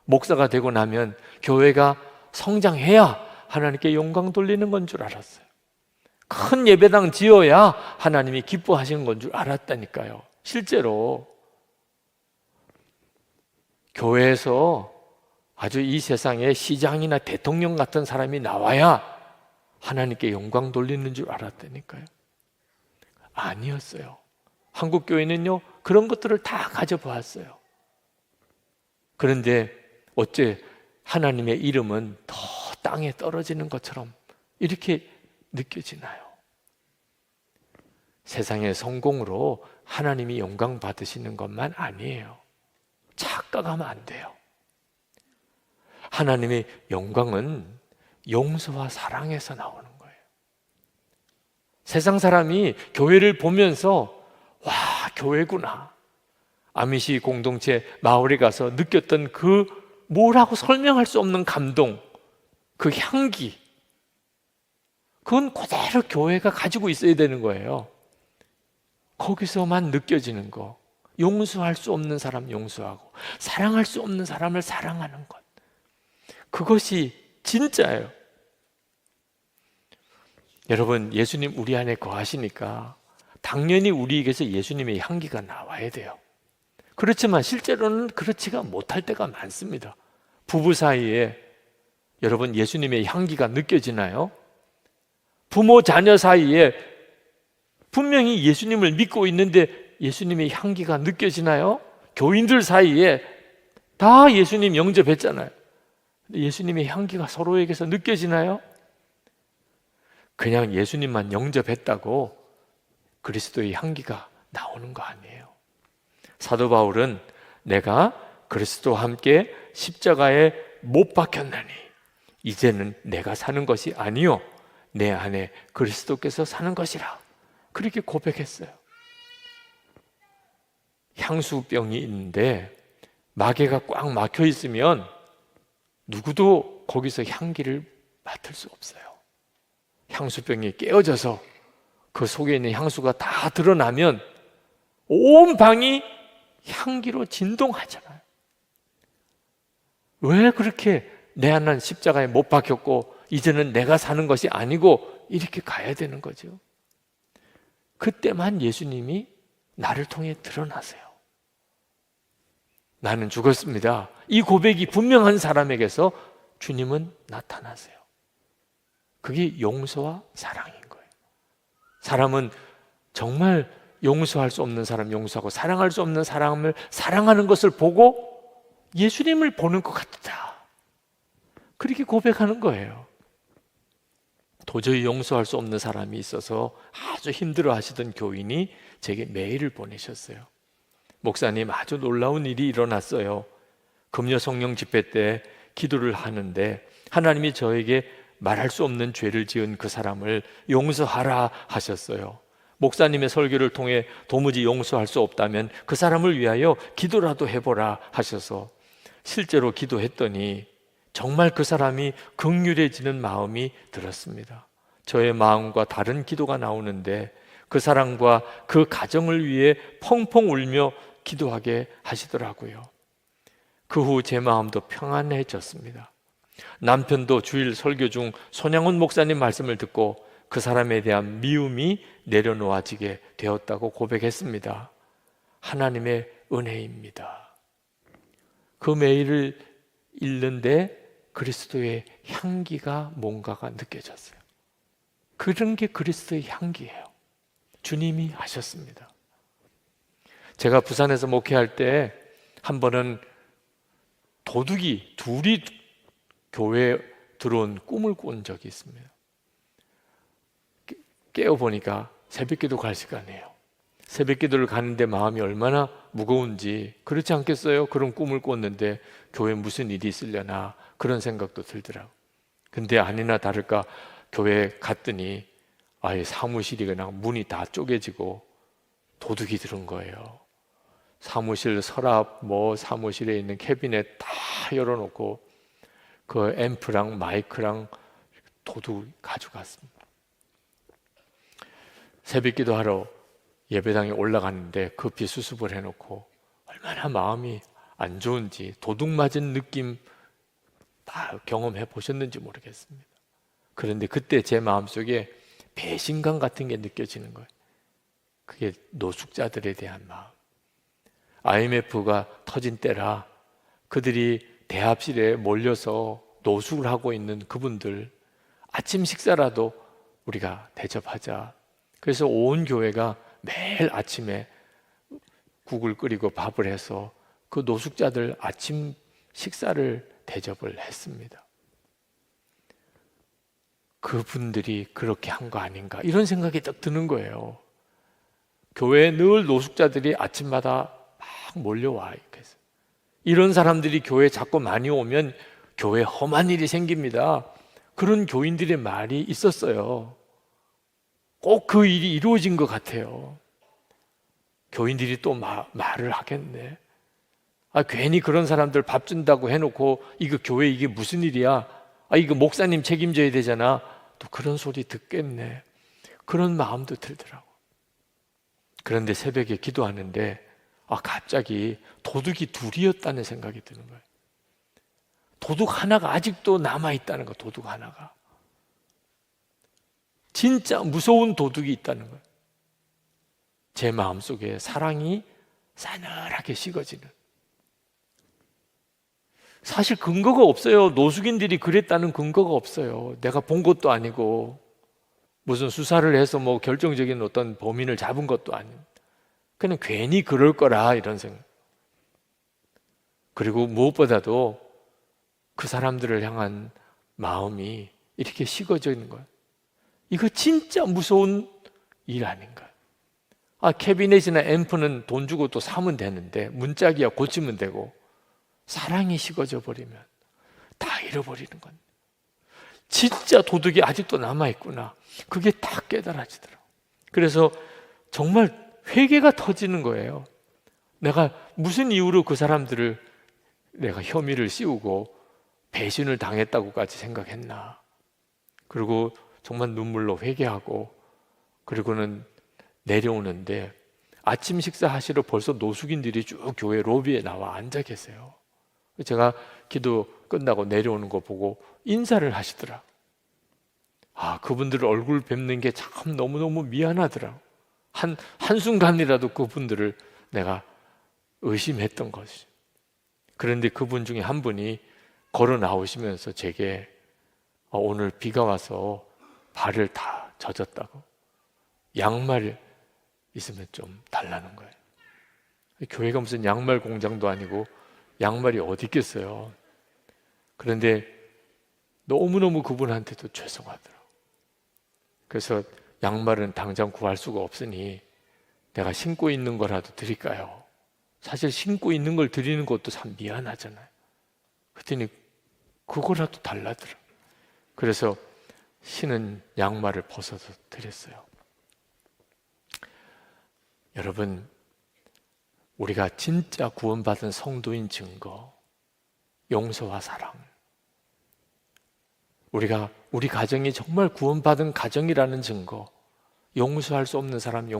목사가 되고 나면 교회가 성장해야 하나님께 영광 돌리는 건 줄 알았어요. 큰 예배당 지어야 하나님이 기뻐하시는 건 줄 알았다니까요. 실제로 교회에서 아주 이 세상에 시장이나 대통령 같은 사람이 나와야 하나님께 영광 돌리는 줄 알았다니까요. 아니었어요. 한국 교회는요, 그런 것들을 다 가져보았어요. 그런데 어째 하나님의 이름은 더 땅에 떨어지는 것처럼 이렇게 느껴지나요? 세상의 성공으로 하나님이 영광 받으시는 것만 아니에요. 착각하면 안 돼요. 하나님의 영광은 용서와 사랑에서 나오는 거예요. 세상 사람이 교회를 보면서 와, 교회구나. 아미시 공동체 마을에 가서 느꼈던 그 뭐라고 설명할 수 없는 감동, 그 향기, 그건 그대로 교회가 가지고 있어야 되는 거예요. 거기서만 느껴지는 거. 용서할 수 없는 사람 용서하고 사랑할 수 없는 사람을 사랑하는 것, 그것이 진짜예요. 여러분, 예수님 우리 안에 거하시니까 당연히 우리에게서 예수님의 향기가 나와야 돼요. 그렇지만 실제로는 그렇지가 못할 때가 많습니다. 부부 사이에 여러분 예수님의 향기가 느껴지나요? 부모 자녀 사이에 분명히 예수님을 믿고 있는데 예수님의 향기가 느껴지나요? 교인들 사이에 다 예수님 영접했잖아요. 예수님의 향기가 서로에게서 느껴지나요? 그냥 예수님만 영접했다고 그리스도의 향기가 나오는 거 아니에요. 사도 바울은 내가 그리스도와 함께 십자가에 못 박혔나니 이제는 내가 사는 것이 아니요 내 안에 그리스도께서 사는 것이라, 그렇게 고백했어요. 향수병이 있는데 마개가 꽉 막혀 있으면 누구도 거기서 향기를 맡을 수 없어요. 향수병이 깨어져서 그 속에 있는 향수가 다 드러나면 온 방이 향기로 진동하잖아요. 왜 그렇게 내 안은 십자가에 못 박혔고 이제는 내가 사는 것이 아니고 이렇게 가야 되는 거죠. 그때만 예수님이 나를 통해 드러나세요. 나는 죽었습니다. 이 고백이 분명한 사람에게서 주님은 나타나세요. 그게 용서와 사랑인 거예요. 사람은 정말 용서할 수 없는 사람 용서하고 사랑할 수 없는 사람을 사랑하는 것을 보고 예수님을 보는 것 같다, 그렇게 고백하는 거예요. 도저히 용서할 수 없는 사람이 있어서 아주 힘들어 하시던 교인이 제게 메일을 보내셨어요. 목사님, 아주 놀라운 일이 일어났어요. 금요 성령 집회 때 기도를 하는데 하나님이 저에게 말할 수 없는 죄를 지은 그 사람을 용서하라 하셨어요. 목사님의 설교를 통해 도무지 용서할 수 없다면 그 사람을 위하여 기도라도 해보라 하셔서 실제로 기도했더니 정말 그 사람이 긍휼해지는 마음이 들었습니다. 저의 마음과 다른 기도가 나오는데 그 사람과 그 가정을 위해 펑펑 울며 기도하게 하시더라고요. 그 후 제 마음도 평안해졌습니다. 남편도 주일 설교 중 손양훈 목사님 말씀을 듣고 그 사람에 대한 미움이 내려놓아지게 되었다고 고백했습니다. 하나님의 은혜입니다. 그 메일을 읽는데 그리스도의 향기가 뭔가가 느껴졌어요. 그런 게 그리스도의 향기예요. 주님이 하셨습니다. 제가 부산에서 목회할 때 한 번은 도둑이 둘이 교회에 들어온 꿈을 꾼 적이 있습니다. 깨어보니까 새벽기도 갈 시간이에요. 새벽기도를 가는데 마음이 얼마나 무거운지, 그렇지 않겠어요? 그런 꿈을 꿨는데 교회에 무슨 일이 있으려나 그런 생각도 들더라고요. 근데 아니나 다를까 교회에 갔더니 아예 사무실이 그냥 문이 다 쪼개지고 도둑이 들은 거예요. 사무실 서랍, 사무실에 있는 캐비넷 다 열어놓고 그 앰프랑 마이크랑 도둑 가져갔습니다. 새벽기도 하러 예배당에 올라갔는데 급히 수습을 해놓고 얼마나 마음이 안 좋은지, 도둑 맞은 느낌 다 경험해 보셨는지 모르겠습니다. 그런데 그때 제 마음속에 배신감 같은 게 느껴지는 거예요. 그게 노숙자들에 대한 마음. IMF가 터진 때라 그들이 대합실에 몰려서 노숙을 하고 있는 그분들 아침 식사라도 우리가 대접하자. 그래서 온 교회가 매일 아침에 국을 끓이고 밥을 해서 그 노숙자들 아침 식사를 대접을 했습니다. 그분들이 그렇게 한 거 아닌가 이런 생각이 딱 드는 거예요. 교회에 늘 노숙자들이 아침마다 막 몰려와. 그래서 이런 사람들이 교회에 자꾸 많이 오면 교회에 험한 일이 생깁니다. 그런 교인들의 말이 있었어요. 꼭 그 일이 이루어진 것 같아요. 교인들이 또 말을 하겠네. 괜히 그런 사람들 밥 준다고 해놓고 이거 교회 이게 무슨 일이야? 이거 목사님 책임져야 되잖아. 또 그런 소리 듣겠네. 그런 마음도 들더라고. 그런데 새벽에 기도하는데 갑자기 도둑이 둘이었다는 생각이 드는 거예요. 도둑 하나가 아직도 남아있다는 거. 도둑 하나가 진짜 무서운 도둑이 있다는 거예요. 제 마음속에 사랑이 싸늘하게 식어지는. 사실 근거가 없어요. 노숙인들이 그랬다는 근거가 없어요. 내가 본 것도 아니고 무슨 수사를 해서 뭐 결정적인 어떤 범인을 잡은 것도 아니고 그냥 괜히 그럴 거라 이런 생각. 그리고 무엇보다도 그 사람들을 향한 마음이 이렇게 식어져 있는 거예요. 이거 진짜 무서운 일 아닌가. 캐비넷이나 앰프는 돈 주고 또 사면 되는데 문짝이야 고치면 되고 사랑이 식어져 버리면 다 잃어버리는 건. 진짜 도둑이 아직도 남아있구나. 그게 다 깨달아지더라고요. 그래서 정말 회개가 터지는 거예요. 내가 무슨 이유로 그 사람들을 내가 혐의를 씌우고 배신을 당했다고까지 생각했나. 그리고 정말 눈물로 회개하고 그리고는 내려오는데 아침 식사하시러 벌써 노숙인들이 쭉 교회 로비에 나와 앉아 계세요. 제가 기도 끝나고 내려오는 거 보고 인사를 하시더라. 그분들 얼굴 뵙는 게 참 너무너무 미안하더라. 한순간이라도 그분들을 내가 의심했던 것이. 그런데 그분 중에 한 분이 걸어 나오시면서 제게 오늘 비가 와서 발을 다 젖었다고 양말 있으면 좀 달라는 거예요. 교회가 무슨 양말 공장도 아니고 양말이 어디 있겠어요. 그런데 너무너무 그분한테도 죄송하더라고요. 그래서 양말은 당장 구할 수가 없으니 내가 신고 있는 거라도 드릴까요? 사실 신고 있는 걸 드리는 것도 참 미안하잖아요. 그랬더니 그거라도 달라더라. 그래서 신은 양말을 벗어서 드렸어요. 여러분, 우리가 진짜 구원받은 성도인 증거, 용서와 사랑. 우리 가정이 정말 구원받은 가정이라는 증거, 용서할 수 없는 사람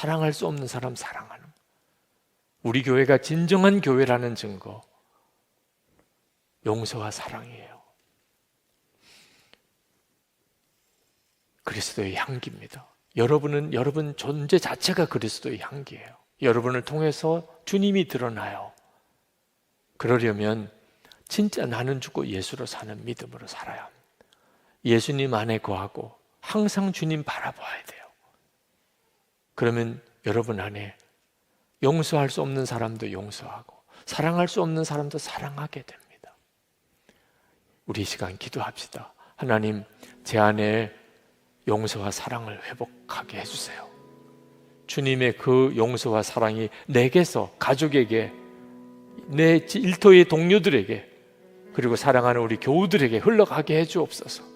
사랑할 수 없는 사람 사랑하는, 우리 교회가 진정한 교회라는 증거, 용서와 사랑이에요. 그리스도의 향기입니다. 여러분은 여러분 존재 자체가 그리스도의 향기예요. 여러분을 통해서 주님이 드러나요. 그러려면 진짜 나는 죽고 예수로 사는 믿음으로 살아야 합니다. 예수님 안에 거하고 항상 주님 바라봐야 돼요. 그러면 여러분 안에 용서할 수 없는 사람도 용서하고 사랑할 수 없는 사람도 사랑하게 됩니다. 우리 이 시간 기도합시다. 하나님, 제 안에 용서와 사랑을 회복하게 해주세요. 주님의 그 용서와 사랑이 내게서 가족에게, 내 일터의 동료들에게, 그리고 사랑하는 우리 교우들에게 흘러가게 해주옵소서.